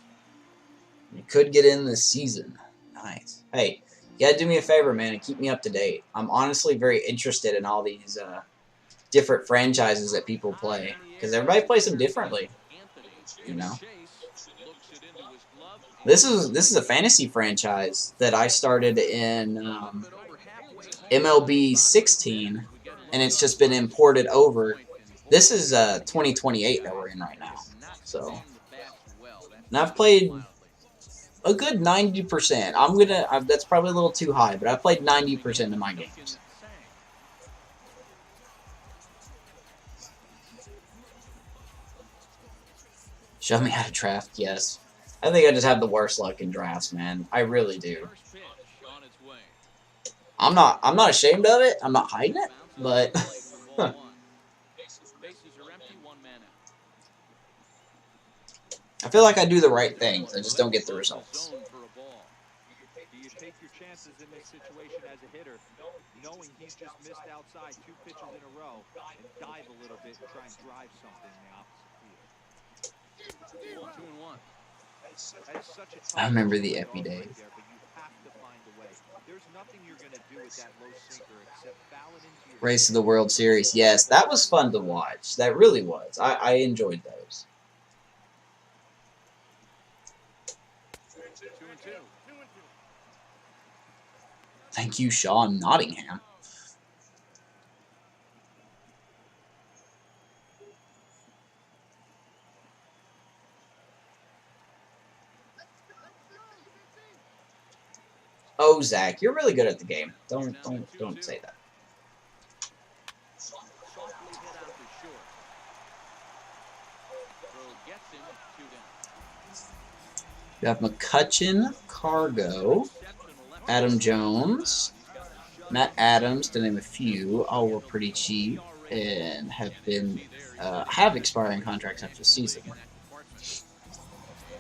You could get in this season. Nice. Hey, you gotta do me a favor, man, and keep me up to date. I'm honestly very interested in all these different franchises that people play, because everybody plays them differently. You know. This is a fantasy franchise that I started in MLB 16, and it's just been imported over. This is 2028 that we're in right now. So, and I've played a good 90%. That's probably a little too high, but I played 90% of my games. Show me how to draft. Yes, I think I just have the worst luck in drafts, man. I really do. I'm not ashamed of it. I'm not hiding it, but. I feel like I do the right things. I just don't get the results. Do you take your chances in this situation as a hitter, knowing he's just missed outside 2 pitches in a row, and dive a little bit and try and drive something in the opposite field? 2-1. That is such a I remember the Epi days. but you have to find a way. There's nothing you're going to do with that low sinker except foul it into your Race to the World Series. Yes, that was fun to watch. That really was. I enjoyed those. 2-2. Thank you, Sean Nottingham. Oh, Zach, you're really good at the game. Don't say that. Softly hit out to short. Throw gets him 2 down. You have McCutcheon, Cargo, Adam Jones, Matt Adams, to name a few, all were pretty cheap and have been have expiring contracts after the season. And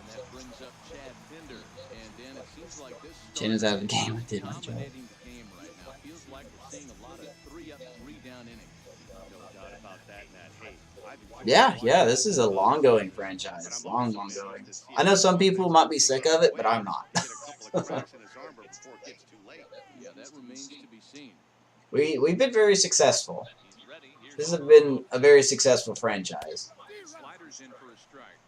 that brings up Chad Pinder. And Dan, it seems like this Jen is out of the game. I did my job. dominating the game right now. Feels like we're seeing a lot of 3-up, 3-down innings. No doubt about that, Matt. Hey, Yeah, this is a long-going franchise. Long going. I know some people might be sick of it, but I'm not. Yeah, that remains to be seen. We've been very successful. This has been a very successful franchise. Sliders in for a strike.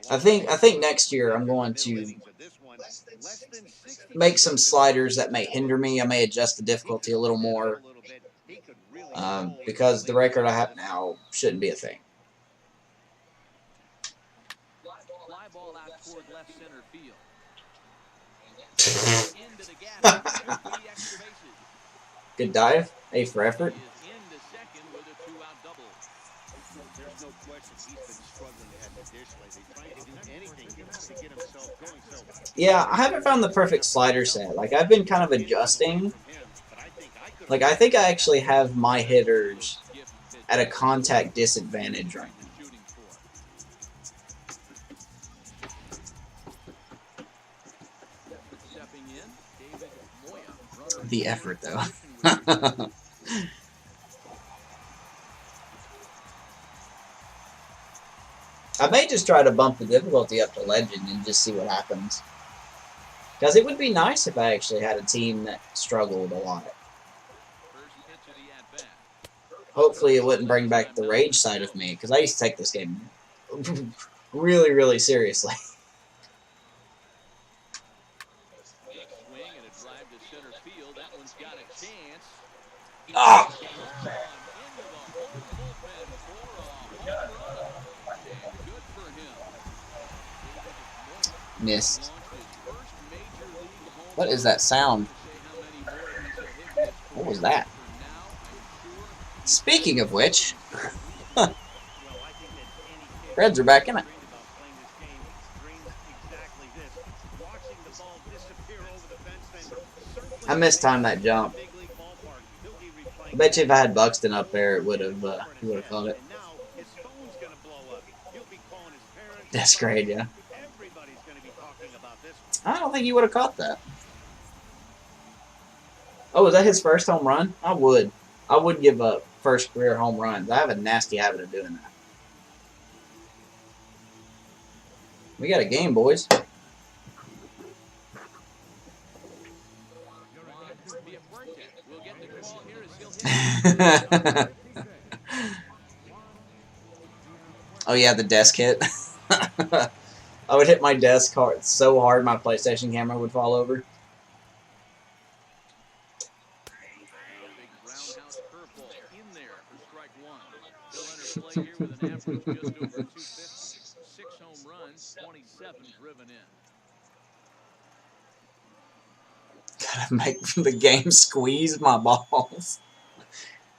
I think next year I'm going to make some sliders that may hinder me. I may adjust the difficulty a little more because the record I have now shouldn't be a thing. Fly ball out toward left center field. Into the gap. For the extra bases. Good dive. A for effort. He is into second with a 2-out double. There's no question he's been struggling at the dish lately, trying to do anything to get himself going. So Yeah, I haven't found the perfect slider set. Like, I've been kind of adjusting. Like, I think I actually have my hitters at a contact disadvantage right now. Stepping in, David Moya. Runner The effort, though. I may just try to bump the difficulty up to legend and just see what happens. Because it would be nice if I actually had a team that struggled a lot. First pitch of the at-bat. Hopefully it wouldn't bring back the rage side of me, because I used to take this game really, really seriously. Swing and a drive to center field. That one's got a chance. Ah! Into the home bullpen for a home run. And good for him. Missed. Launched his first major league home What is that sound? say how many more he's hit this What was that? for now, I'm sure. Speaking of which, well, I think that any kid Reds are back in it. dreamed about playing this game dreams exactly this. Watching the ball disappear over the fence, then circling I mistimed that jump. the big league ballpark. He'll be replaying I bet you if I had Buxton up there, it would have he would have caught it. And now his phone's gonna blow up. He'll be calling his parents. That's great, yeah. Everybody's gonna be talking about this one. I don't think he would have caught that. Oh, is that his first home run? I would give up first career home runs. I have a nasty habit of doing that. We got a game, boys. We'll get the call here as he'll hit. Oh yeah, the desk hit. I would hit my desk hard, so hard my PlayStation camera would fall over. Big roundhouse curveball in there for strike one. He'll enter play here with an average just over 250. 6 home runs, 27 driven in. Gotta make the game squeeze my balls.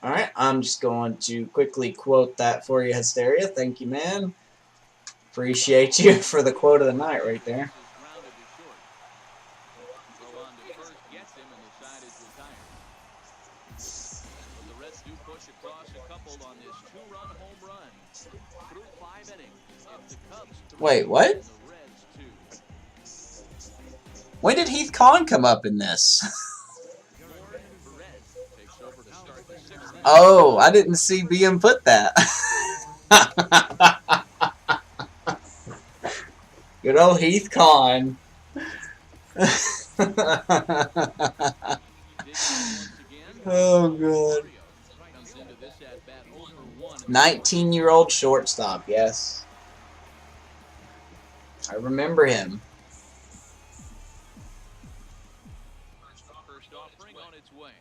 Alright, I'm just going to quickly quote that for you, Hysteria. Thank you, man. Appreciate you for the quote of the night right there. Grounded to short. Throw on to first gets him, and the side is retired. But the Reds do push across a couple on this 2-run home run. Through 5 innings, it's the Cubs 3 Wait, what? and the Reds 2. When did Heath Kahn come up in this? Perez takes over to start the 6th inning. Oh, I didn't see BM put that. Good old Heath Kahn. Oh, God. 19-year-old shortstop, yes. I remember him. First offering on its way.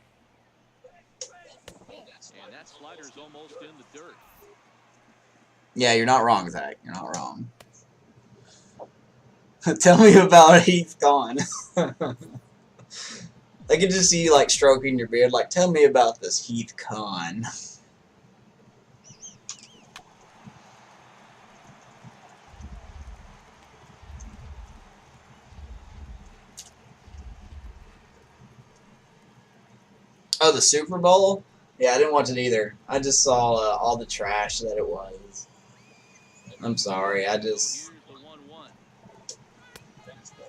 And that slider's almost in the dirt. Yeah, you're not wrong, Zach. You're not wrong. Tell me about Heath Kahn. I can just see you, like, stroking your beard. Like, tell me about this Heath Kahn. Oh, the Super Bowl? Yeah, I didn't watch it either. I just saw all the trash that it was. I'm sorry.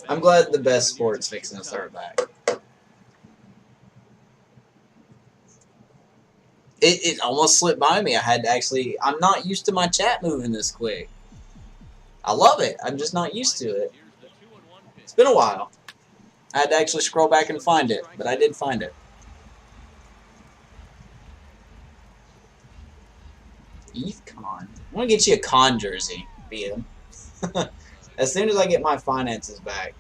I'm glad the best sport's fixing to start back. It almost slipped by me. I had to actually... I'm not used to my chat moving this quick. I love it. I'm just not used to it. It's been a while. I had to actually scroll back and find it, but I did find it. Eve Con. I want to get you a Con jersey, BM. As soon as I get my finances back.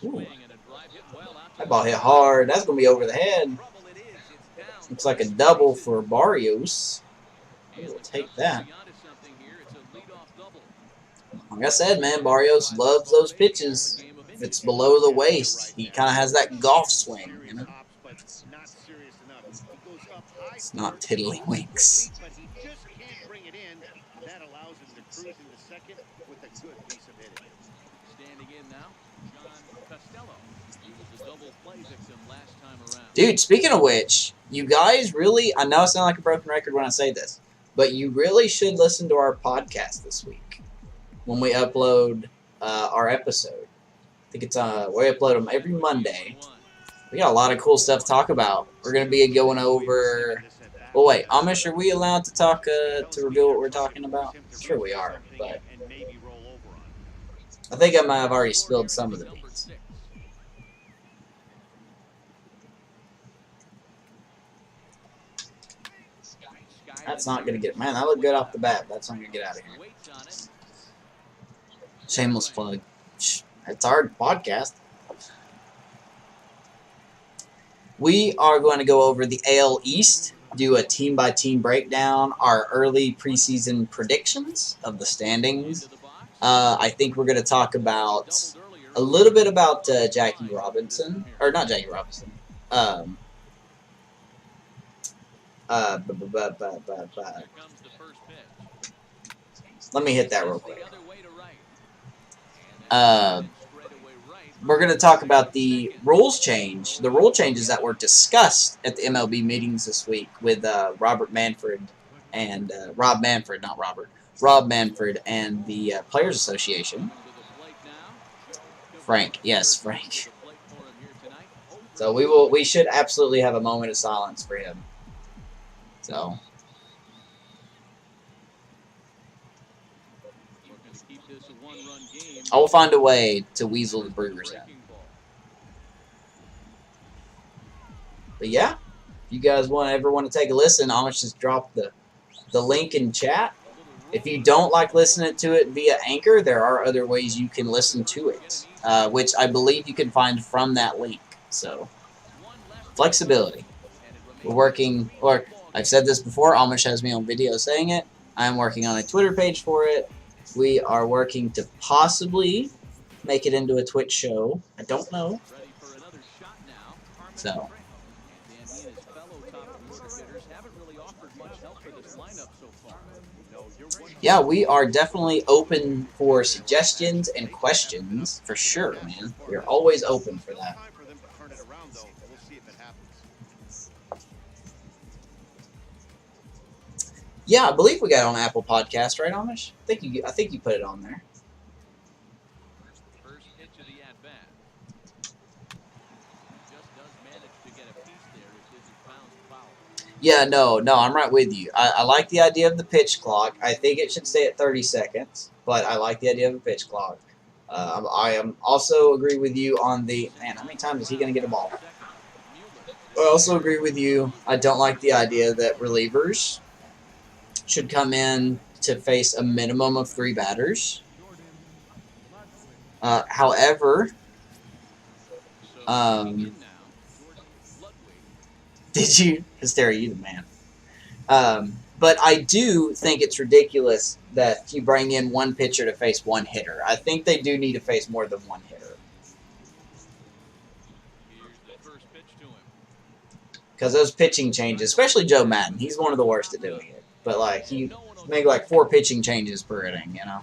Ooh. That ball hit hard. That's going to be over the head. Looks like a double for Barrios. We'll take that. Like I said, man, Barrios loves those pitches. If it's below the waist, he kind of has that golf swing, you know? It's not tiddlywinks. But he just can't bring it in. That allows him to cruise into second with a good piece of hitting. Standing in now, John Costello. He was a double play victim last time around. Dude, speaking of which, you guys really, I know I sound like a broken record when I say this, but you really should listen to our podcast this week when we upload our episode. I think it's we upload them every Monday. We got a lot of cool stuff to talk about. We're going to be going over... Well, wait, Amish, are we allowed to talk, to reveal what we're talking about? Sure we are, but... I think I might have already spilled some of the beans. That's not going to get... Man, that looked good off the bat. That's not going to get out of here. Shameless plug. It's our podcast. We are going to go over the AL East, do a team-by-team breakdown, our early preseason predictions of the standings. I think we're going to talk about a little bit about Jackie Robinson. Or not Jackie Robinson. Let me hit that real quick. We're going to talk about the rules change, the rule changes that were discussed at the MLB meetings this week with Rob Manfred and Rob Manfred and the Players Association. Frank, yes, Frank. So we should absolutely have a moment of silence for him. So. I will find a way to weasel the Brewers out. But yeah, if you guys ever want to take a listen, Amish just dropped the link in chat. If you don't like listening to it via Anchor, there are other ways you can listen to it, which I believe you can find from that link. So, flexibility. We're working, or I've said this before, Amish has me on video saying it. I'm working on a Twitter page for it. We are working to possibly make it into a Twitch show. I don't know. So. Yeah, we are definitely open for suggestions and questions, for sure, man. We're always open for that. Yeah, I believe we got it on Apple Podcast, right, Amish? I think you put it on there. First pitch of the at bat. Just does manage to get a piece there as his bounce foul. Yeah, no, I'm right with you. I like the idea of the pitch clock. I think it should stay at 30 seconds, but I like the idea of a pitch clock. I am also agree with you on the... Man, how many times is he going to get a ball? I also agree with you. I don't like the idea that relievers should come in to face a minimum of 3 batters. However, did you? Hysteria, you the man. But I do think it's ridiculous that you bring in one pitcher to face one hitter. I think they do need to face more than one hitter. Because those pitching changes, especially Joe Madden, he's one of the worst at doing it. But, like, he make, like, 4 pitching changes per inning, you know?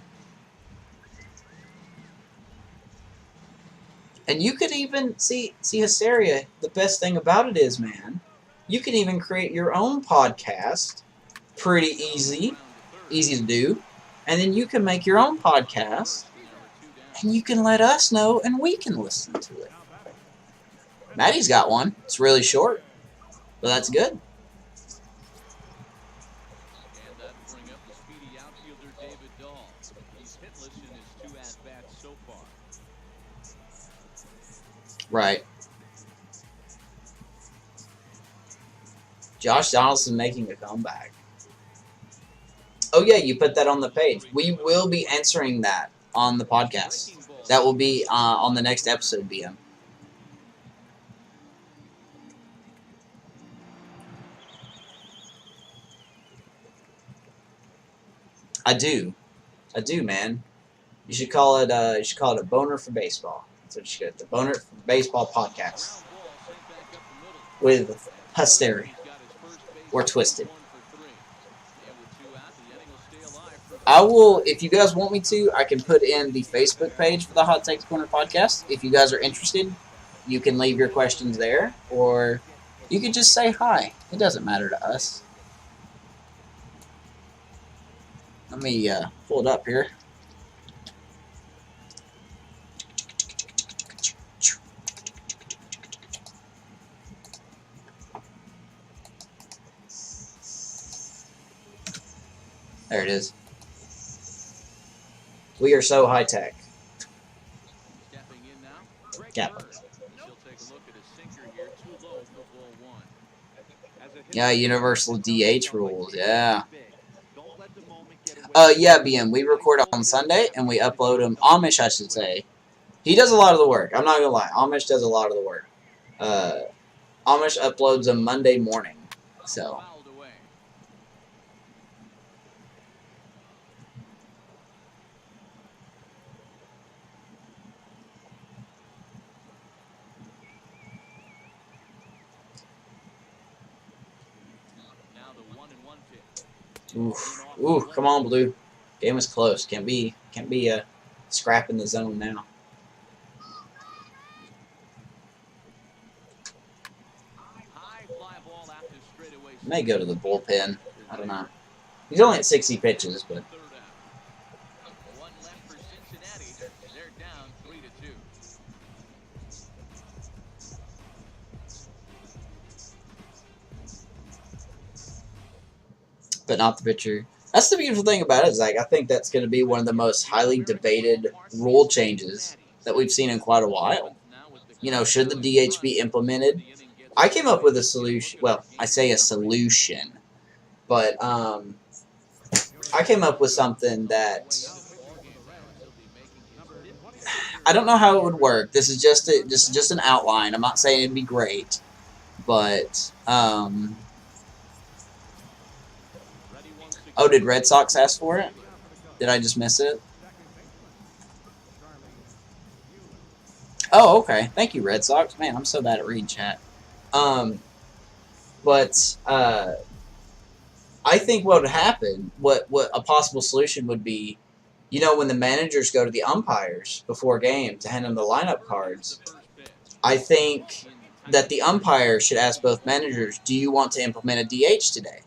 And you could even see Hysteria. The best thing about it is, man, you can even create your own podcast. Pretty easy to do. And then you can make your own podcast, and you can let us know, and we can listen to it. Maddie's got one. It's really short, but that's good. And that'll bring up the speedy outfielder David Dahl. He's hitless in his 2 at-bats so far. Right. Josh Donaldson making a comeback. Oh, yeah, you put that on the page. We will be answering that on the podcast. That will be on the next episode, BM. I do, man. You should call it a boner for baseball. That's what you should get. The Boner for Baseball podcast with Hysteria or Twisted. I will, if you guys want me to, I can put in the Facebook page for the Hot Takes Corner podcast. If you guys are interested, you can leave your questions there, or you can just say hi. It doesn't matter to us. Let me pull it up here. There it is. We are so high tech. Stepping in now, Yeah. She'll take a look at a sinker here, too low for ball 1. Yeah, universal DH rules. Yeah. Don't let the moment get away. Yeah, BM. We record on Sunday and we upload them. Amish, I should say. He does a lot of the work. I'm not gonna lie. Amish does a lot of the work. Amish uploads them Monday morning. So. Fouled away. Now the 1-1 pitch. Oof. Ooh, come on, Blue. Game is close. Can't be a scrap in the zone now. High fly ball after straightaway. May go to the bullpen. I don't know. He's only at 60 pitches, but Third out. One left for Cincinnati. They're down 3-2. not the pitcher. That's the beautiful thing about it. Is like I think that's going to be one of the most highly debated rule changes that we've seen in quite a while. You know, should the DH be implemented? I came up with a solution. Well, I say a solution, but I came up with something that I don't know how it would work. This is just an outline. I'm not saying it'd be great, but oh, did Red Sox ask for it? Did I just miss it? Oh, okay. Thank you, Red Sox. Man, I'm so bad at reading chat. But I think what would happen, what a possible solution would be, you know, when the managers go to the umpires before game to hand them the lineup cards, I think that the umpire should ask both managers, do you want to implement a DH today?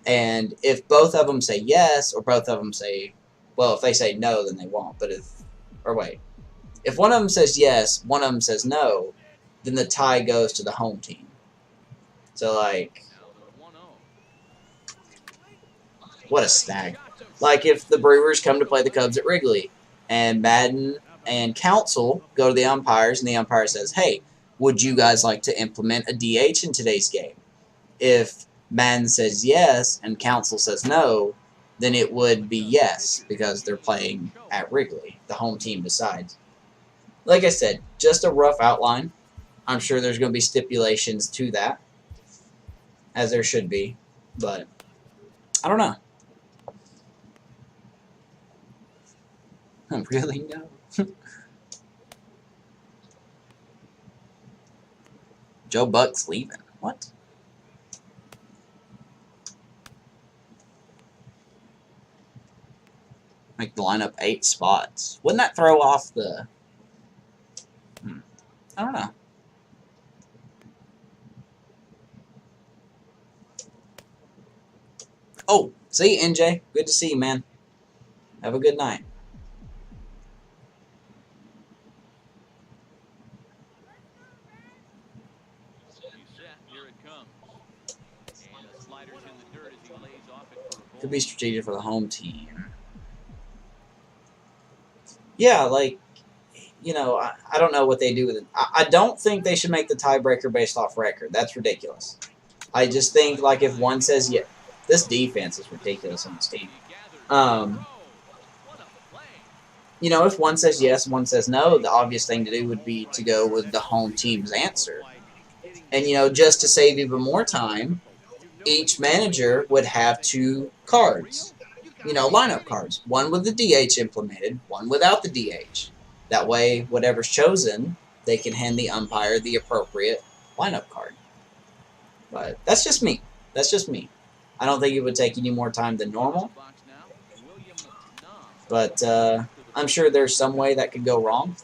And if both of them say yes, or both of them say, well, if they say no, then they won't. But if one of them says yes, one of them says no, then the tie goes to the home team. So, like, what a snag. Like, if the Brewers come to play the Cubs at Wrigley, and Madden and Counsell go to the umpires, and the umpire says, hey, would you guys like to implement a DH in today's game? If Madden says yes, and Counsell says no, then it would be yes, because they're playing at Wrigley. The home team decides. Like I said, just a rough outline. I'm sure there's going to be stipulations to that, as there should be, but I don't know. Really? No. Joe Buck's leaving. What? Make the lineup 8 spots. Wouldn't that throw off the... I don't know. Oh, see, NJ. Good to see you, man. Have a good night. Could be strategic for the home team. Yeah, like, you know, I don't know what they do with it. I don't think they should make the tiebreaker based off record. That's ridiculous. I just think, like, if one says, yeah, this defense is ridiculous on this team. You know, if one says yes, one says no, the obvious thing to do would be to go with the home team's answer. And, you know, just to save even more time, each manager would have 2 cards. You know, lineup cards. One with the DH implemented, one without the DH. That way, whatever's chosen, they can hand the umpire the appropriate lineup card. But that's just me. That's just me. I don't think it would take any more time than normal. But I'm sure there's some way that could go wrong.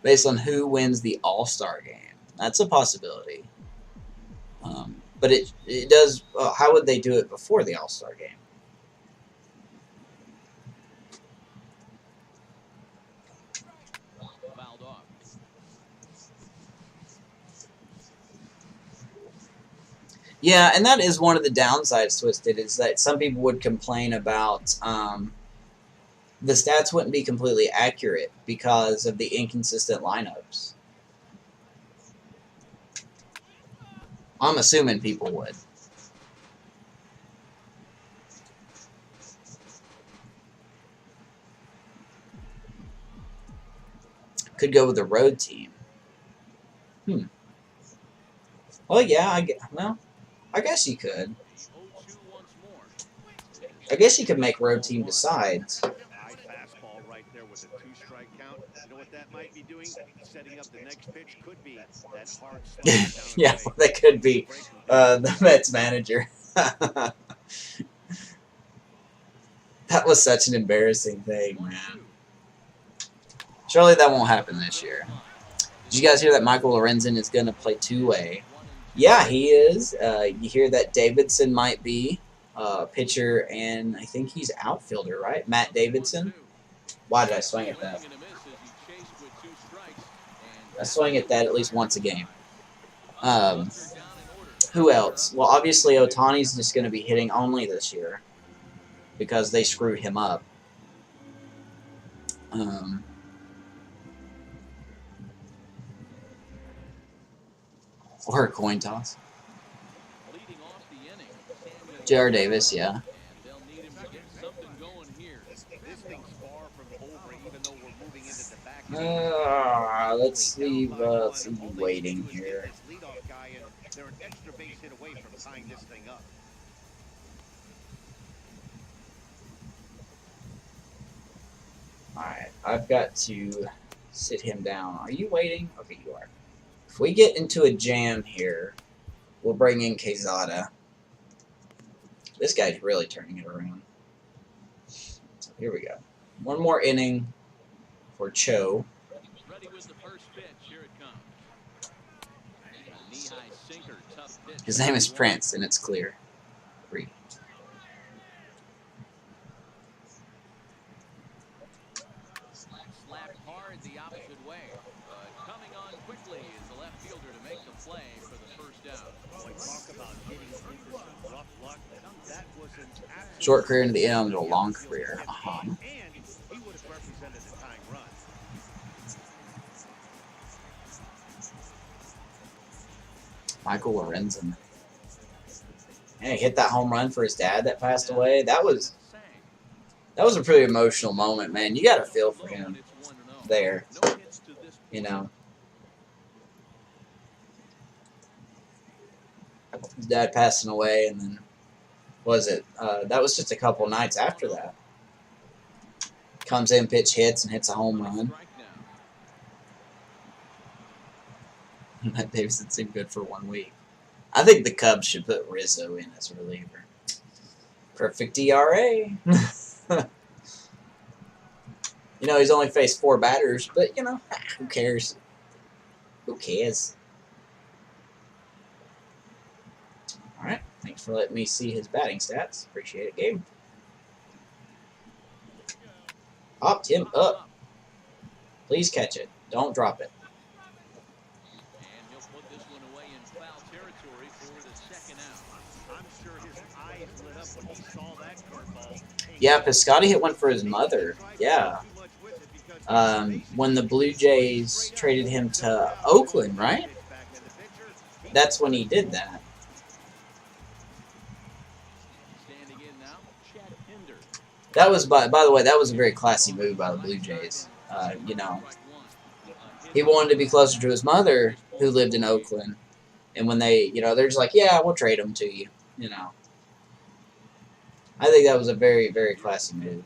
Based on who wins the All-Star game. That's a possibility. But it does... how would they do it before the All-Star game? Yeah, and that is one of the downsides, Twisted, is that some people would complain about the stats wouldn't be completely accurate because of the inconsistent lineups. I'm assuming people would. Could go with the road team. Well, yeah, I guess you could. I guess you could make road team decides. High fastball right there with a 2-strike count. You know what that might be doing? Setting up the next pitch could be that hard slide. Yeah, well, that could be the Mets manager. That was such an embarrassing thing, man. Surely that won't happen this year. Did you guys hear that Michael Lorenzen is going to play two-way? Yeah, he is. You hear that Davidson might be pitcher, and I think he's outfielder, right? Matt Davidson. Why did I swing at that? I swing at that at least once a game. Who else? Well, obviously Ohtani's just going to be hitting only this year because they screwed him up. Or a coin toss. J.R. Davis, yeah. Let's leave waiting here. Alright, I've got to sit him down. Are you waiting? Okay, you are. If we get into a jam here, we'll bring in Quezada. This guy's really turning it around. So here we go. One more inning for Cho. His name is Prince, and it's clear. 3. Short career into the end to a long career. Michael Lorenzen. And he hit that home run for his dad that passed away. That was a pretty emotional moment, man. You got to feel for him there. You know. His dad passing away, and then that was just a couple nights after that. Comes in, pitch hits, and hits a home run. Matt Davidson seemed good for 1 week. I think the Cubs should put Rizzo in as a reliever. Perfect ERA. You know, he's only faced 4 batters, but, you know, who cares? Who cares? Alright, thanks for letting me see his batting stats. Appreciate it, Gabe. Popped him up. Please catch it. Don't drop it. And he'll put this one away in foul territory for the second out. I'm sure his eyes lit up when he saw that curveball. Yeah, Piscotty hit one for his mother. Yeah. When the Blue Jays traded him to Oakland, right? That's when he did that. Standing in now, Chad Pinder. That was, by the way, that was a very classy move by the Blue Jays. You know, he wanted to be closer to his mother, who lived in Oakland. And when they, you know, they're just like, yeah, we'll trade him to you, you know. I think that was a very, very classy move.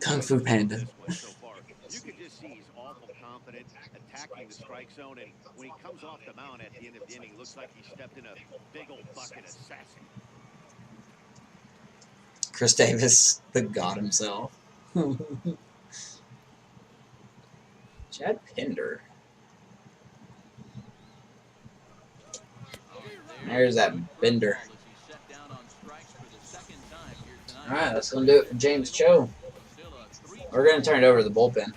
Kung Fu Panda. You can just see he's awful confident attacking the strike zone, and when he comes off the mound at the end of the inning, looks like he stepped in a big old bucket of sassy. Chris Davis, the god himself. Chad Pinder. There's that Bender. Alright, that's going to do it for James Cho. We're going to turn it over to the bullpen.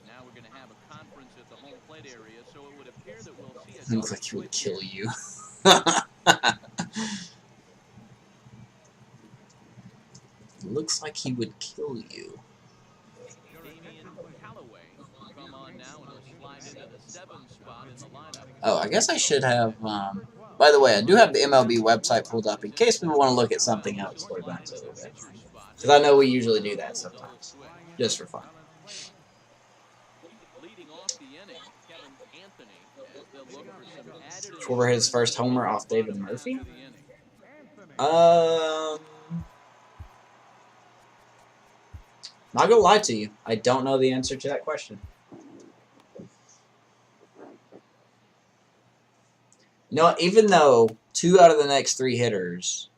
Now we're going to have a conference at the home plate area, so it would appear that we'll see a Looks like he would kill you. Looks like he would kill you. Oh, I guess I should have, by the way, I do have the MLB website pulled up in case we want to look at something else for that a little bit. Because I know we usually do that sometimes, just for fun. For his first homer off David Murphy? Not gonna lie to you, I don't know the answer to that question. You know, even though 2 out of the next 3 hitters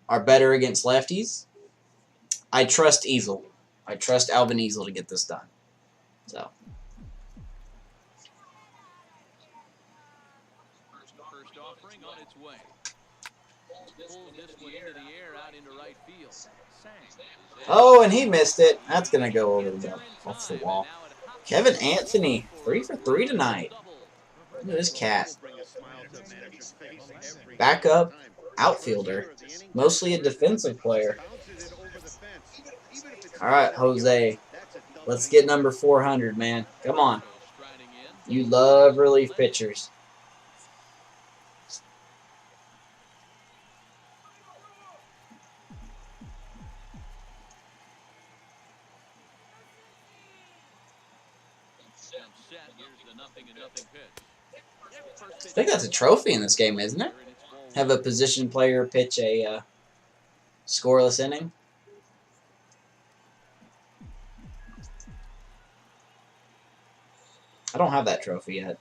are better against lefties, I trust Easel. I trust Alvin Easel to get this done. So. First offering on its way. Pulls this one into the air out into right field. Oh, and he missed it. That's going to go over the off the wall. Kevin Anthony, 3 for 3 tonight. Look at this cat. Backup outfielder. Mostly a defensive player. Alright, Jose. Let's get number 400, man. Come on. You love relief pitchers. I think that's a trophy in this game, isn't it? Have a position player pitch a scoreless inning. I don't have that trophy yet.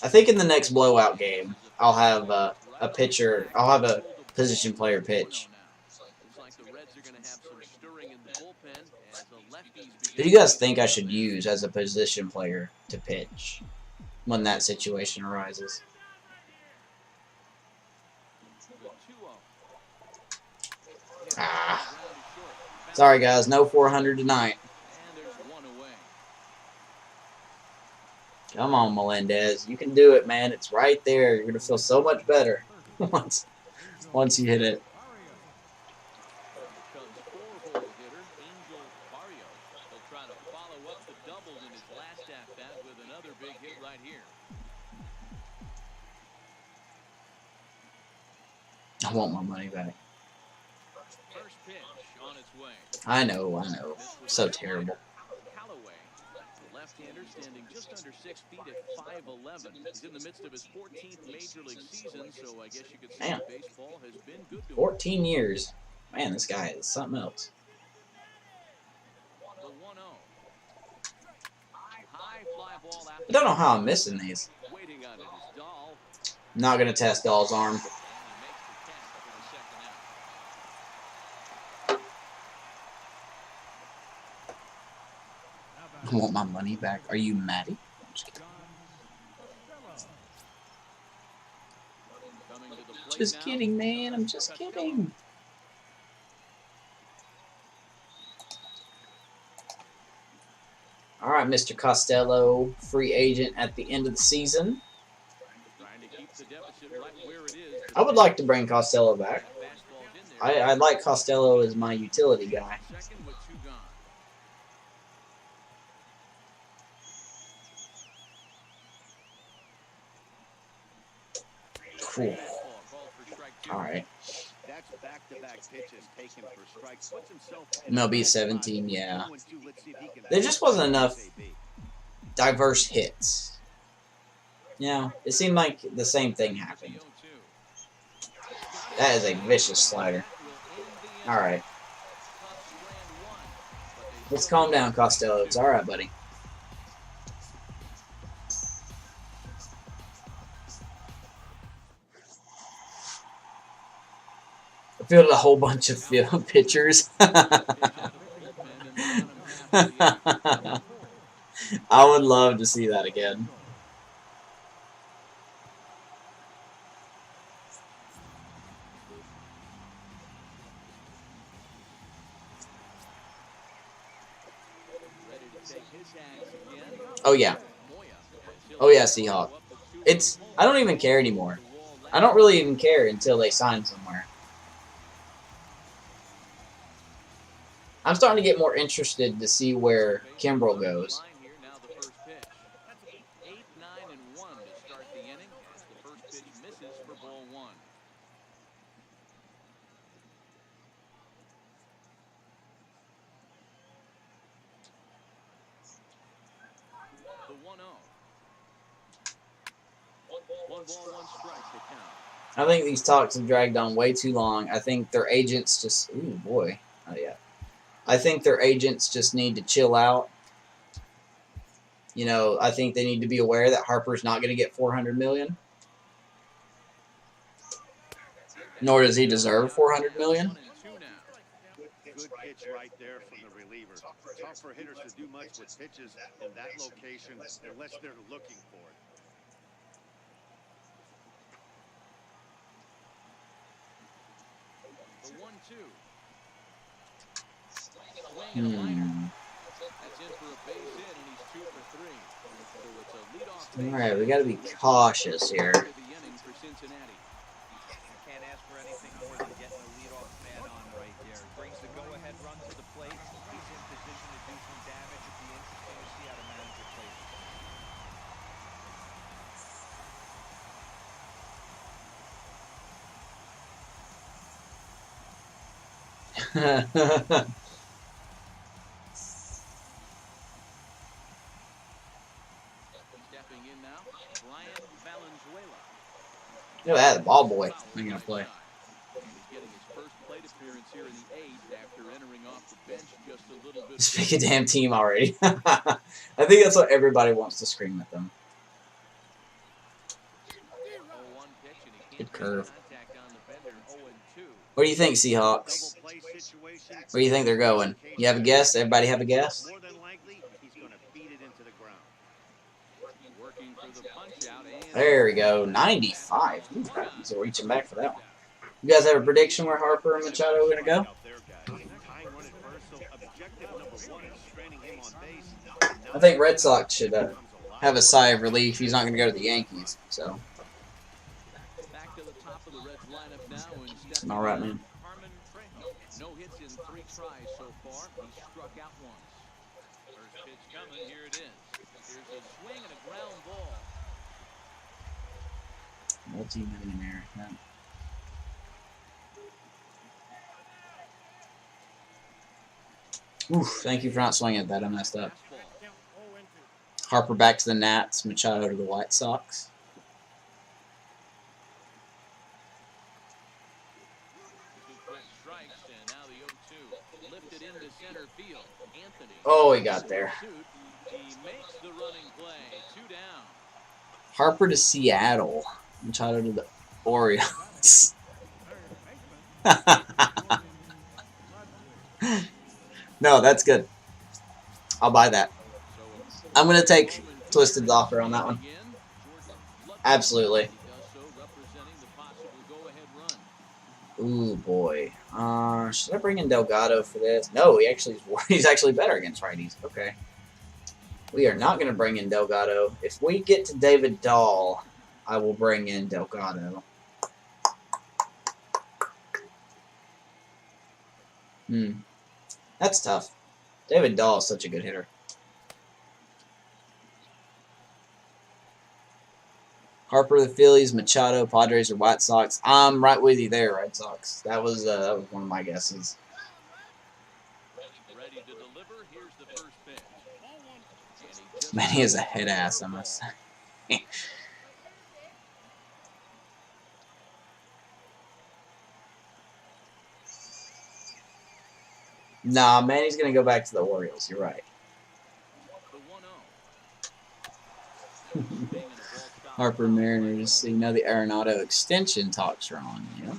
I think in the next blowout game, I'll have a pitcher. I'll have a position player pitch. Who do you guys think I should use as a position player to pitch when that situation arises? Ah. Sorry, guys. No 400 tonight. Come on, Melendez. You can do it, man. It's right there. You're going to feel so much better once you hit it. I want my money back. I know. So terrible. Left-hander standing just under 6 feet at 5'11". He's in the midst of his 14th major league season, so I guess you could say baseball has been good to him. 14 years. Man, this guy is something else. The 1-0. High ball I after don't know how I'm missing these. waiting on it is Dahl. I'm not going to test Dahl's arm. And he makes the catch for the second out. I want my money back. Are you Maddie? I'm just kidding. Coming to the plate Just now, kidding, man. I'm just Costello. kidding. All right, Mr. Costello, free agent at the end of the season. Trying to keep the deficit right where it is. I would like to bring Costello back. That fastball's in there. I like Costello as my utility guy. Second with 2 gone. Cool. Fastball called for strike 2. All right. That's back-to-back pitches taken for strikes. Puts himself MLB 17, yeah. 0-2. Let's see if he can There just wasn't enough ASB. diverse hits. You know, it seemed like the same thing happened. That is a vicious slider. All right. Let's calm down, Costello. It's all right, buddy. I fielded a whole bunch of pitchers. I would love to see that again. Oh yeah. Oh yeah, Seahawk. I don't even care anymore. I don't really even care until they sign somewhere. I'm starting to get more interested to see where Kimbrel goes. 8, 9, and 1 to start the inning as the first pitch misses for ball 1. The 1-0. 1 ball, 1 strike to count. I think these talks have dragged on way too long. I think their agents just... Ooh, boy. Oh, yeah. I think their agents just need to chill out. You know, I think they need to be aware that Harper's not going to get $400 million. Nor does he deserve $400 million. Good pitch right there from the reliever. Tough for hitters to do much with pitches in that location unless they're looking for it. The 1-2. Swing and a liner. That's in for a base hit, and he's 2 for 3. So it's a leadoff base All right, we got to be cautious here. hit of the inning for Cincinnati. You can't ask for anything more than getting a leadoff man on right there. He brings the go-ahead run to the plate. He's in position to do some damage. It'd be interesting to see how the manager plays it. Stepping in now, Brian Valenzuela. Look at that, the ball boy. I'm going to play. He's getting his first plate appearance here in the 8th after entering off the bench just a little bit. Just pick a damn team already. I think that's what everybody wants to scream at them. 0-1 pitch, and he can't Good make curve. contact on the bender. 0-2. What do you think, Seahawks? Double play situation. Where do you think they're going? You have a guess? Everybody have a guess? More than likely, he's going to beat it into the ground. Working for the punch out, and There we go. 95. Ooh, he's reaching back for that one. You guys have a prediction where Harper and Machado are going to go? Out there, guys. Tying run at first, so objective number 1 is stranding him on base. I think Red Sox should have a sigh of relief. He's not going to go to the Yankees. So, back to the top of the Reds lineup now. And stepping all right, man. Harmon Trejo. No hits in 3 tries so far. He struck out once. First pitch coming. Here it is. Here's a swing and a ground ball. Multi-millionaire. Yeah. Oof, thank you for not swinging at that. I messed up. Fastball. Harper back to the Nats. Machado to the White Sox. Two quick strikes, and now the 0-2. Lifted into center field. Anthony. Oh, he got there. Pursuit, He makes the running play. 2 down. Harper to Seattle. Machado to the Orioles. No, that's good. I'll buy that. I'm going to take Twisted's offer on that one. Absolutely. Ooh, boy. Should I bring in Delgado for this? No, he's actually better against righties. Okay. We are not going to bring in Delgado. If we get to David Dahl, I will bring in Delgado. That's tough. David Dahl is such a good hitter. Harper the Phillies, Machado, Padres, or White Sox. I'm right with you there, Red Sox. That was one of my guesses. Ready to deliver. Here's the first pitch. Man, he is a head ass, I must say. Nah, man, he's gonna go back to the Orioles. You're right. Harper Mariners. So you know the Arenado extension talks are on. Yeah.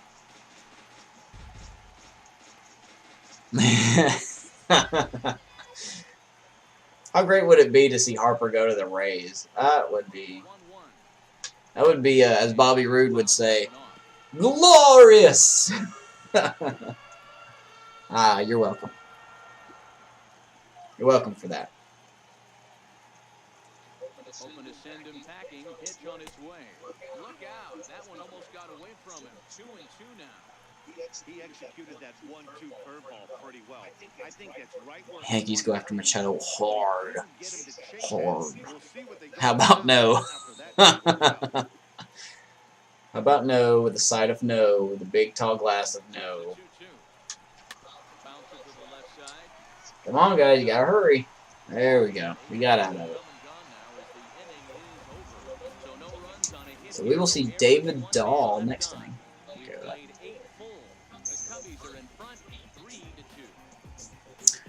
How great would it be to see Harper go to the Rays? That would be, as Bobby Roode would say, glorious. You're welcome. You're welcome for that. Hoping to send him packing. Pitch on its way. Look out. That one almost got away from him. 2-2 now. He executed that 1-2 curveball pretty well. I think that's right where Yankees go after Machado hard. Hard. How about no? How about no with a side of no, with a big tall glass of no? Come on, guys. You gotta hurry. There we go. We got out of it. So we will see David Dahl next inning.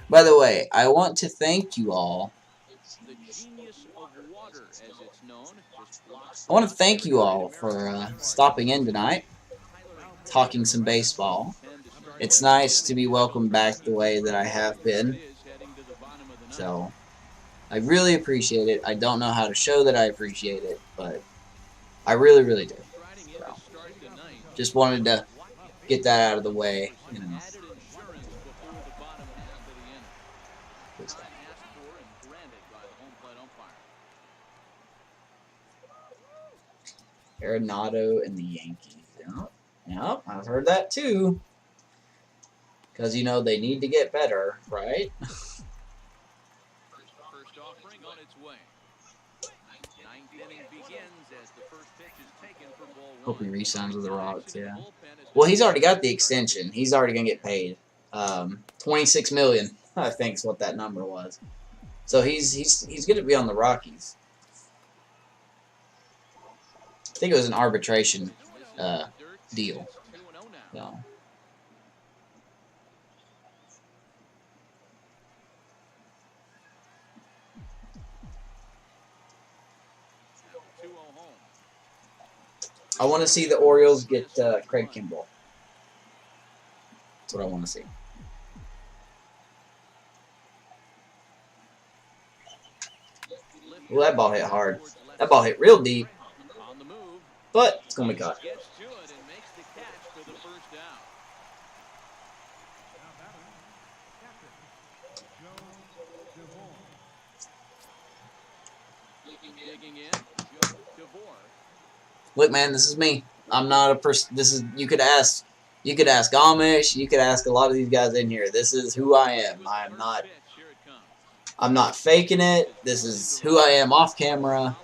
By the way, I want to thank you all. I want to thank you all for stopping in tonight, talking some baseball. It's nice to be welcomed back the way that I have been. So, I really appreciate it. I don't know how to show that I appreciate it, but I really, really do. So, just wanted to get that out of the way. You know. Arenado and the Yankees. Yep, I've heard that too. Because, you know, they need to get better, right? First offering on its way. Ninth inning begins as the first pitch is taken for ball 1. Hope he re-signs with the Rocks, yeah. Well, he's already got the extension. He's already going to get paid. $26 million, I think is what that number was. So he's going to be on the Rockies. I think it was an arbitration deal. So. I want to see the Orioles get Craig Kimbrell. That's what I want to see. Well, that ball hit hard. That ball hit real deep. But it's going to be caught. Look, man, this is me. I'm not a person. This is you could ask Amish. You could ask a lot of these guys in here. This is who I am. I'm not faking it. This is who I am off camera.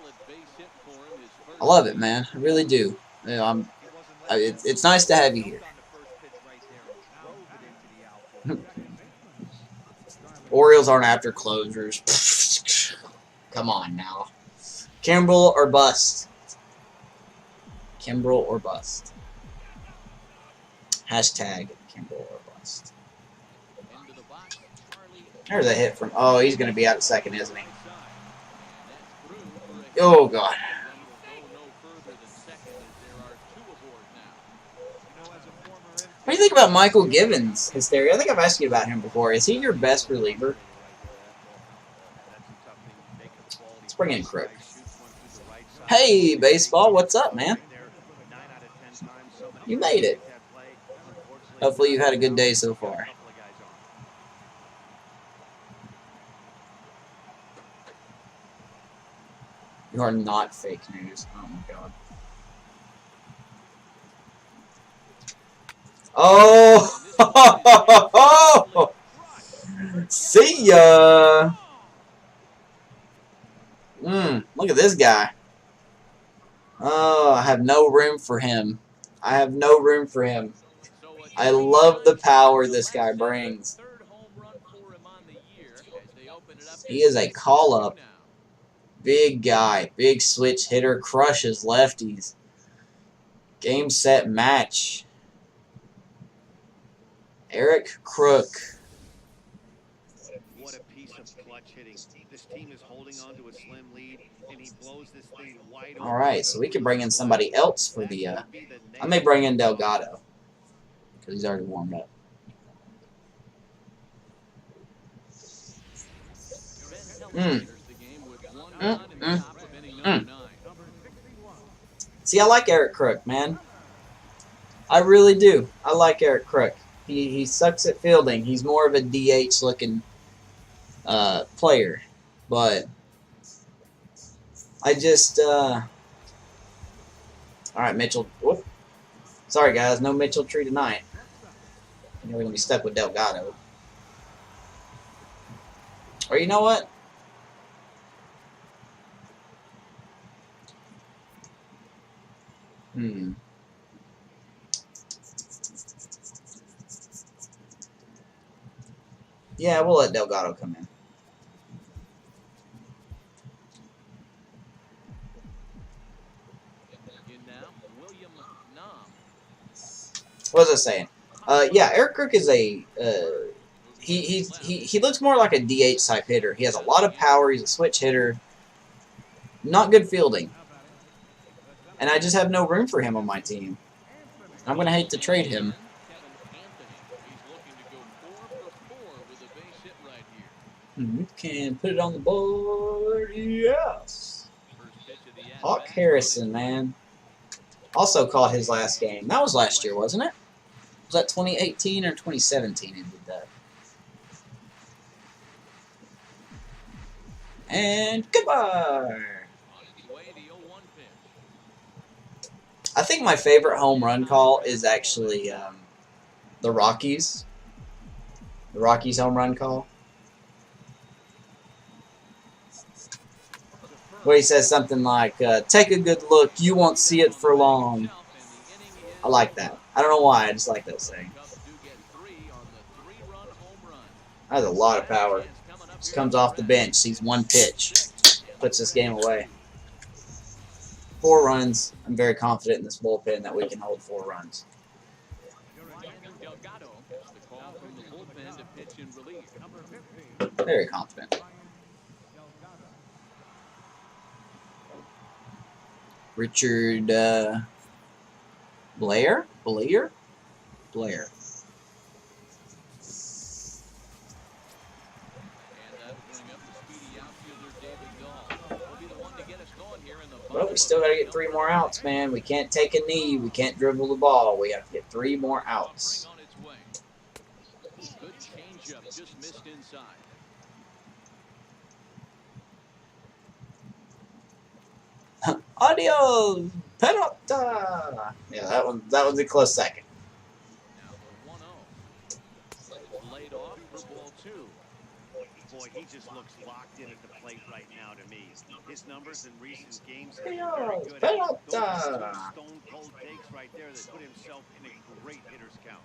I love it, man. I really do. You know, it's nice to have you here. Orioles aren't after closers. Come on now. Kimbrell or bust. Kimbrell or bust. Hashtag Kimbrell or bust. There's a hit from... Oh, he's going to be out at second, isn't he? Oh, God. What do you think about Michael Givens, Hysteria? I think I've asked you about him before. Is he your best reliever? Let's bring in Crook. Hey, baseball, what's up, man? You made it. Hopefully you've had a good day so far. You are not fake news. Oh, my God. Oh! See ya! Look at this guy. Oh, I have no room for him. I have no room for him. I love the power this guy brings. He is a call-up. Big guy. Big switch hitter. Crushes lefties. Game, set, match. Eric Crook. What a piece of clutch hitting. This team is holding on to a slim lead, and he blows this thing wide open. All right, so we can bring in somebody else for the... I may bring in Delgado, because he's already warmed up. See, I like Eric Crook, man. I really do. I like Eric Crook. He sucks at fielding. He's more of a DH-looking player. But I just... All right, Mitchell. Whoop. Sorry, guys. No Mitchell tree tonight. We're going to be stuck with Delgado. Or you know what? Yeah, we'll let Delgado come in. What was I saying? Yeah, Eric Crook is a he looks more like a DH type hitter. He has a lot of power. He's a switch hitter. Not good fielding. And I just have no room for him on my team. I'm gonna hate to trade him. You can put it on the board. Yes. Hawk Harrison, man. Also caught his last game. That was last year, wasn't it? Was that 2018 or 2017 he did that? And goodbye. I think my favorite home run call is actually the Rockies. The Rockies home run call. Where he says something like, take a good look, you won't see it for long. I like that. I don't know why, I just like that saying. That has a lot of power. Just comes off the bench, sees one pitch, puts this game away. 4 runs. I'm very confident in this bullpen that we can hold 4 runs. Very confident. Richard Blair? Blair? Blair. Well, we still got to get 3 more outs, man. We can't take a knee. We can't dribble the ball. We have to get 3 more outs. Good changeup, just missed inside. Adios, pelota. Yeah, that was a close second. Now the 1-0. Laid off for ball 2. Boy, he just looks locked in at the plate right now to me. His numbers in recent games are very Adios, good. pelota. Those are some stone-cold takes right there that put himself in a great hitter's count.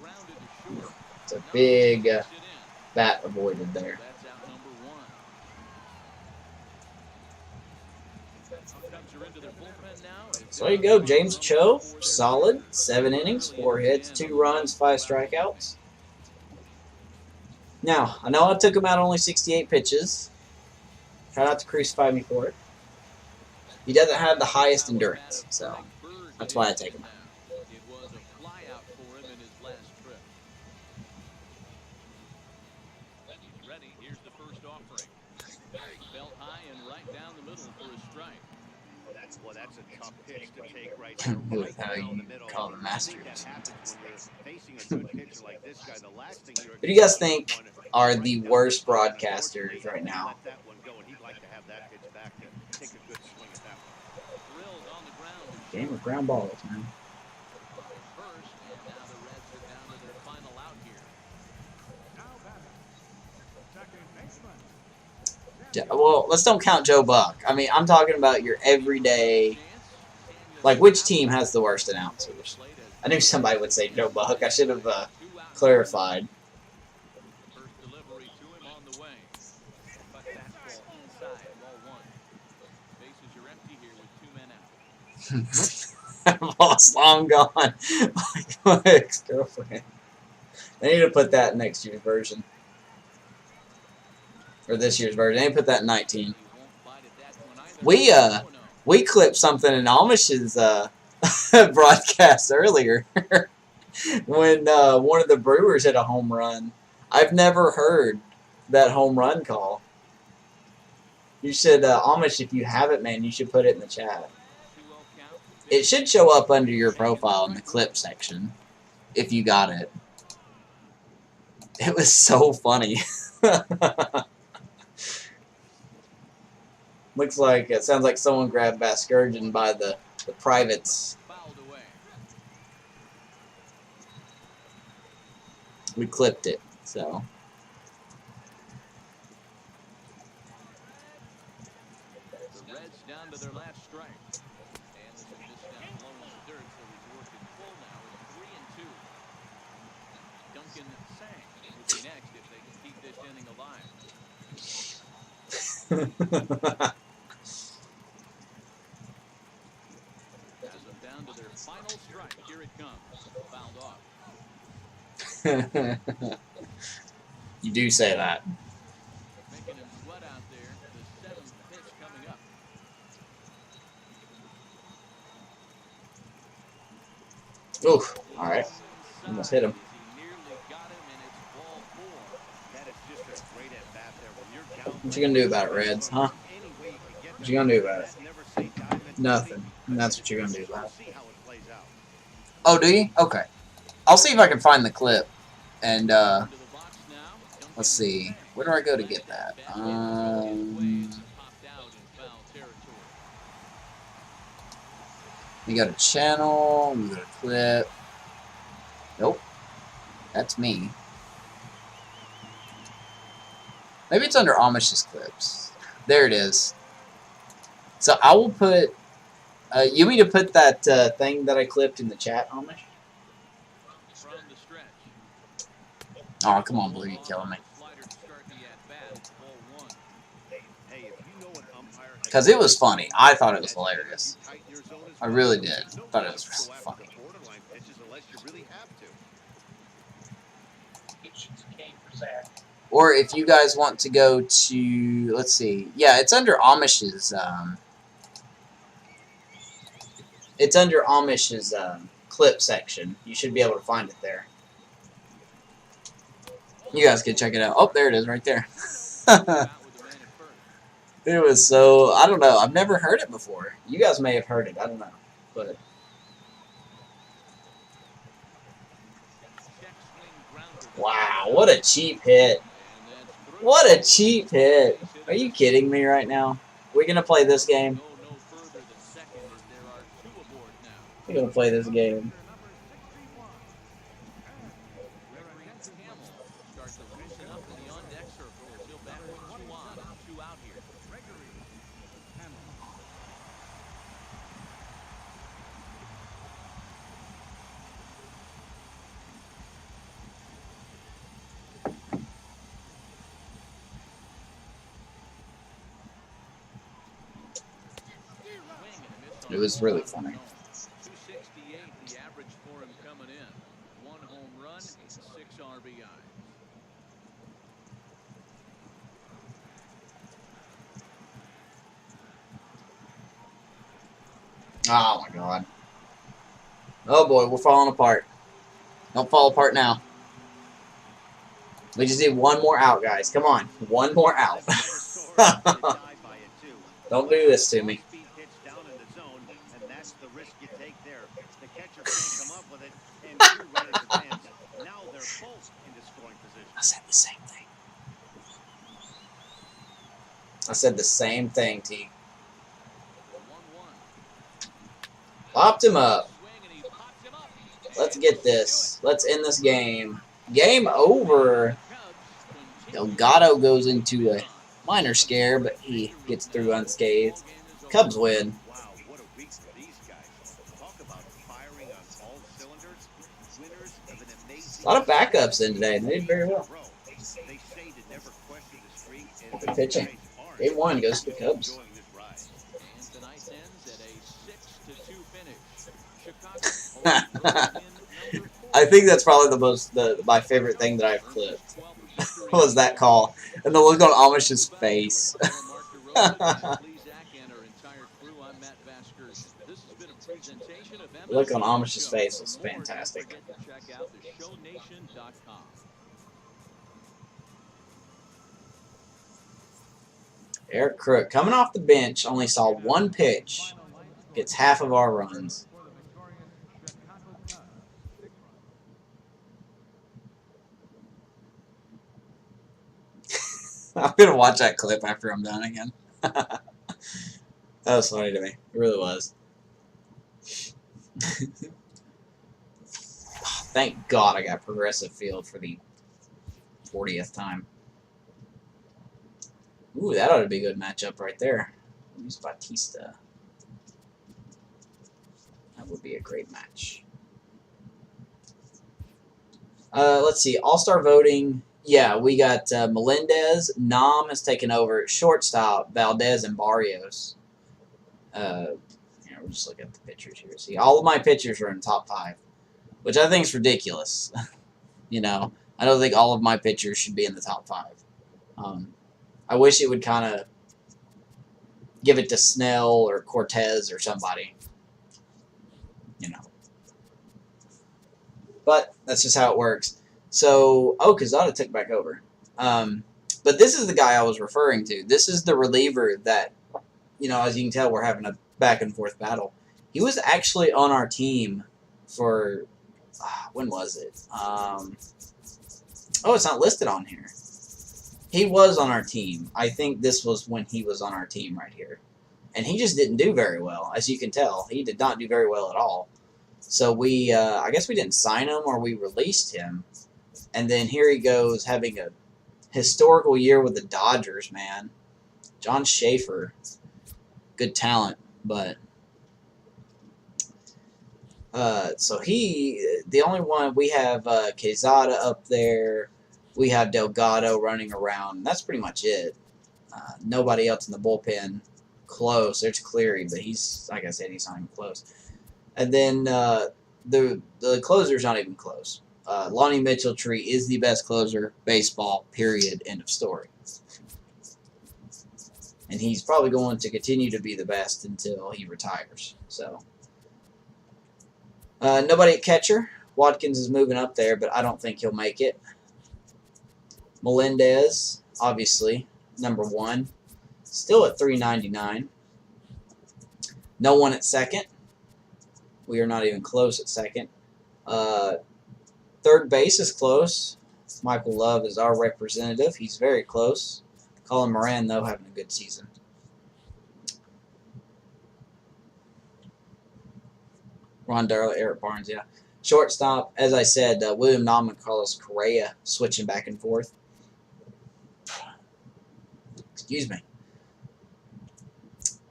Grounded to short. It's a big bat avoided there. That's out number 1. Cubs are into their bullpen now. So there you go, James Cho, solid, 7 innings, 4 hits, 2 runs, 5 strikeouts. Now, I know I took him out only 68 pitches. Try not to crucify me for it. He doesn't have the highest endurance, so that's why I take him out. It was a flyout for him in his last trip. He's ready. Here's the first offering. Felt high and right down the middle for a strike. Well, that's a tough pitch to take right there. Right How down you the middle. call the I master. think that happens when you're facing a good pitcher like this guy. The last thing you're Who do you guys expecting think is one are right the down the worst middle. broadcasters right He now? let that one go, and he'd like to have that pitch back to take a good swing at that one. Drilled on the ground to Game short. of ground balls, man. First, and now the Reds are down to their final out here. Well, let's don't count Joe Buck. I mean, I'm talking about your everyday. Like, which team has the worst announcers? I knew somebody would say Joe Buck. I should have clarified. First delivery to him on the way. Cut fastball inside, ball one. Bases are empty here with 2 men out. Ball's long gone. Like my ex-girlfriend. They need to put that in next year's version. Or this year's version. They need to put that in 19. We clipped something in Amish's broadcast earlier when one of the Brewers hit a home run. I've never heard that home run call. You should, Amish, if you have it, man, you should put it in the chat. It should show up under your profile in the clip section, if you got it. It was so funny. Looks like, it sounds like someone grabbed Baskerville by the privates. We clipped it, so. The Reds down to their last strike. And this is just down low in the dirt, so he's working full now. It's 3-2. Duncan Sang will be next if they can keep this inning alive. Has them down to their final strike. Here it comes. Fouled off. You do say that. Making him sweat out there. The seventh pitch coming up. Oof. All right. Almost hit him. What you gonna do about it, Reds? Huh? What you gonna do about it? Nothing. And that's what you're gonna do about it. Oh, do you? Okay. I'll see if I can find the clip. And, let's see. Where do I go to get that? We got a channel. We got a clip. Nope. That's me. Maybe it's under Amish's clips. There it is. So I will put... you want me to put that thing that I clipped in the chat, Amish? Oh, come on, Blue. You're killing me. Because it was funny. I thought it was hilarious. I really did. Thought it was really funny. Or if you guys want to go to... Let's see. Yeah, it's under Amish's... it's under Amish's clip section. You should be able to find it there. You guys can check it out. Oh, there it is right there. It was so... I don't know. I've never heard it before. You guys may have heard it. I don't know. But... Wow, what a cheap hit. What a cheap hit. Are you kidding me right now? We're going to play this game. We're going to play this game. It was really funny. 268, the average for him coming in. 1 home run, 6 RBIs. Oh, my God. Oh, boy, we're falling apart. Don't fall apart now. We just need one more out, guys. Come on. One more out. Don't do this to me. And that's the risk you take there. The catcher can't come up with it, and two runners advance. Now they're both into scoring position. I said the same thing. I said the same thing, T. Popped him up. Let's get this. Let's end this game. Game over. Delgado goes into a minor scare, but he gets through unscathed. Cubs win. Wow, what a week for these guys. Talk about firing on all cylinders. Winners of an amazing A lot of backups in today, and they did very well. They say to never question the streak. Good pitching. Game 1 goes to the Cubs. And tonight ends at a 6-2 finish. Chicago I think that's probably my favorite thing that I've clipped was that call and the look on Amish's face. Look on Amish's face was fantastic. Eric Crook coming off the bench, only saw one pitch, gets half of our runs. I'm going to watch that clip after I'm done again. That was funny to me. It really was. Thank God I got Progressive Field for the 40th time. Ooh, that ought to be a good matchup right there. Use Bautista. That would be a great match. Let's see. All-star voting. Yeah, we got Melendez. Nam has taken over at shortstop. Valdez and Barrios. We'll just look at the pitchers here. See, all of my pitchers are in the top 5, which I think is ridiculous. You know, I don't think all of my pitchers should be in the top 5. I wish it would kind of give it to Snell or Cortez or somebody. You know. But that's just how it works. So, Quezada took back over. But this is the guy I was referring to. This is the reliever that, you know, as you can tell, we're having a back-and-forth battle. He was actually on our team for, when was it? It's not listed on here. He was on our team. I think this was when he was on our team right here. And he just didn't do very well, as you can tell. He did not do very well at all. So we, I guess we didn't sign him or we released him. And then here he goes having a historical year with the Dodgers, man. John Schaefer. Good talent, but... so the only one, we have Quezada up there. We have Delgado running around. That's pretty much it. Nobody else in the bullpen close. There's Cleary, but he's, like I said, he's not even close. And then the closer's not even close. Lonnie Mitchell-Tree is the best closer, baseball, period, end of story. And he's probably going to continue to be the best until he retires. So, nobody at catcher. Watkins is moving up there, but I don't think he'll make it. Melendez, obviously, number 1. Still at $3.99. No one at second. We are not even close at second. Third base is close. Michael Love is our representative. He's very close. Colin Moran, though, having a good season. Ron Darrell, Eric Barnes, yeah. Shortstop, as I said, William Nam and Carlos Correa switching back and forth. Excuse me.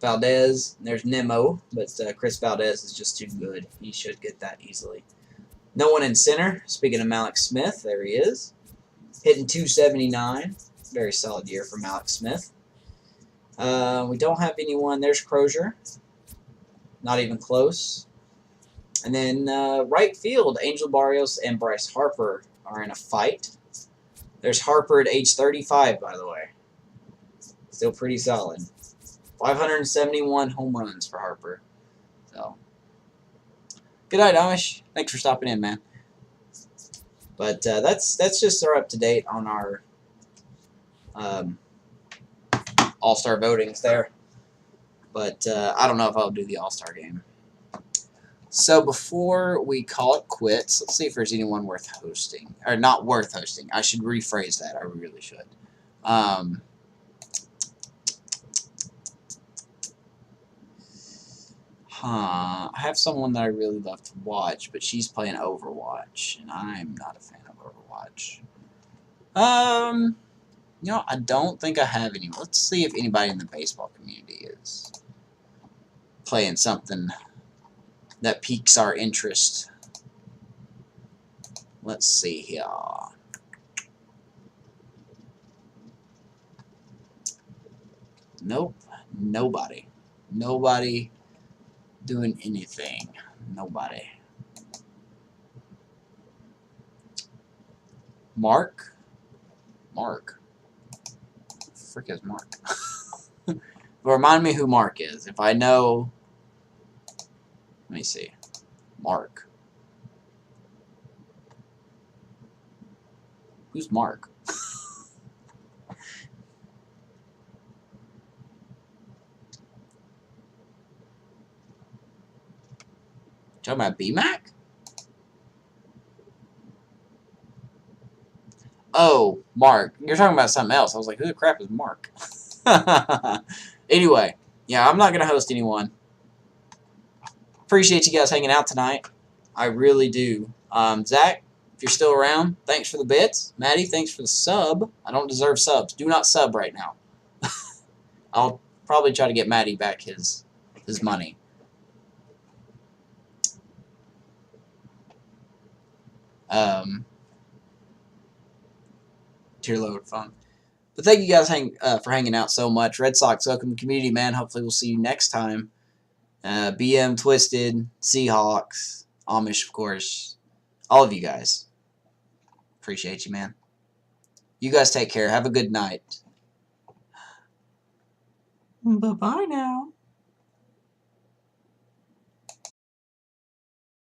Valdez, there's Nemo, but Chris Valdez is just too good. He should get that easily. No one in center. Speaking of Malik Smith, there he is. Hitting .279. Very solid year for Malik Smith. We don't have anyone. There's Crozier. Not even close. And then right field, Angel Barrios and Bryce Harper are in a fight. There's Harper at age 35, by the way. Still pretty solid. 571 home runs for Harper. So, good night, Amish. Thanks for stopping in, man. But that's just our up to date on our All-Star votings there. But I don't know if I'll do the All-Star game. So before we call it quits, let's see if there's anyone worth hosting. Or not worth hosting. I should rephrase that. I really should. I have someone that I really love to watch, but she's playing Overwatch, and I'm not a fan of Overwatch. You know, I don't think I have any. Let's see if anybody in the baseball community is playing something that piques our interest. Let's see here. Nope. Nobody. Nobody doing anything. Nobody. Mark? Mark. Frick is Mark? Remind me who Mark is. If I know... Let me see. Mark. Who's Mark? Talking about BMAC? Oh, Mark. You're talking about something else. I was like, who the crap is Mark? Anyway, yeah, I'm not going to host anyone. Appreciate you guys hanging out tonight. I really do. Zach, if you're still around, thanks for the bits. Maddie, thanks for the sub. I don't deserve subs. Do not sub right now. I'll probably try to get Maddie back his money. Tier load fun. But thank you guys for hanging out so much. Red Sox, welcome to community, man. Hopefully we'll see you next time. BM, Twisted, Seahawks, Amish, of course. All of you guys. Appreciate you, man. You guys take care. Have a good night. Bye-bye now.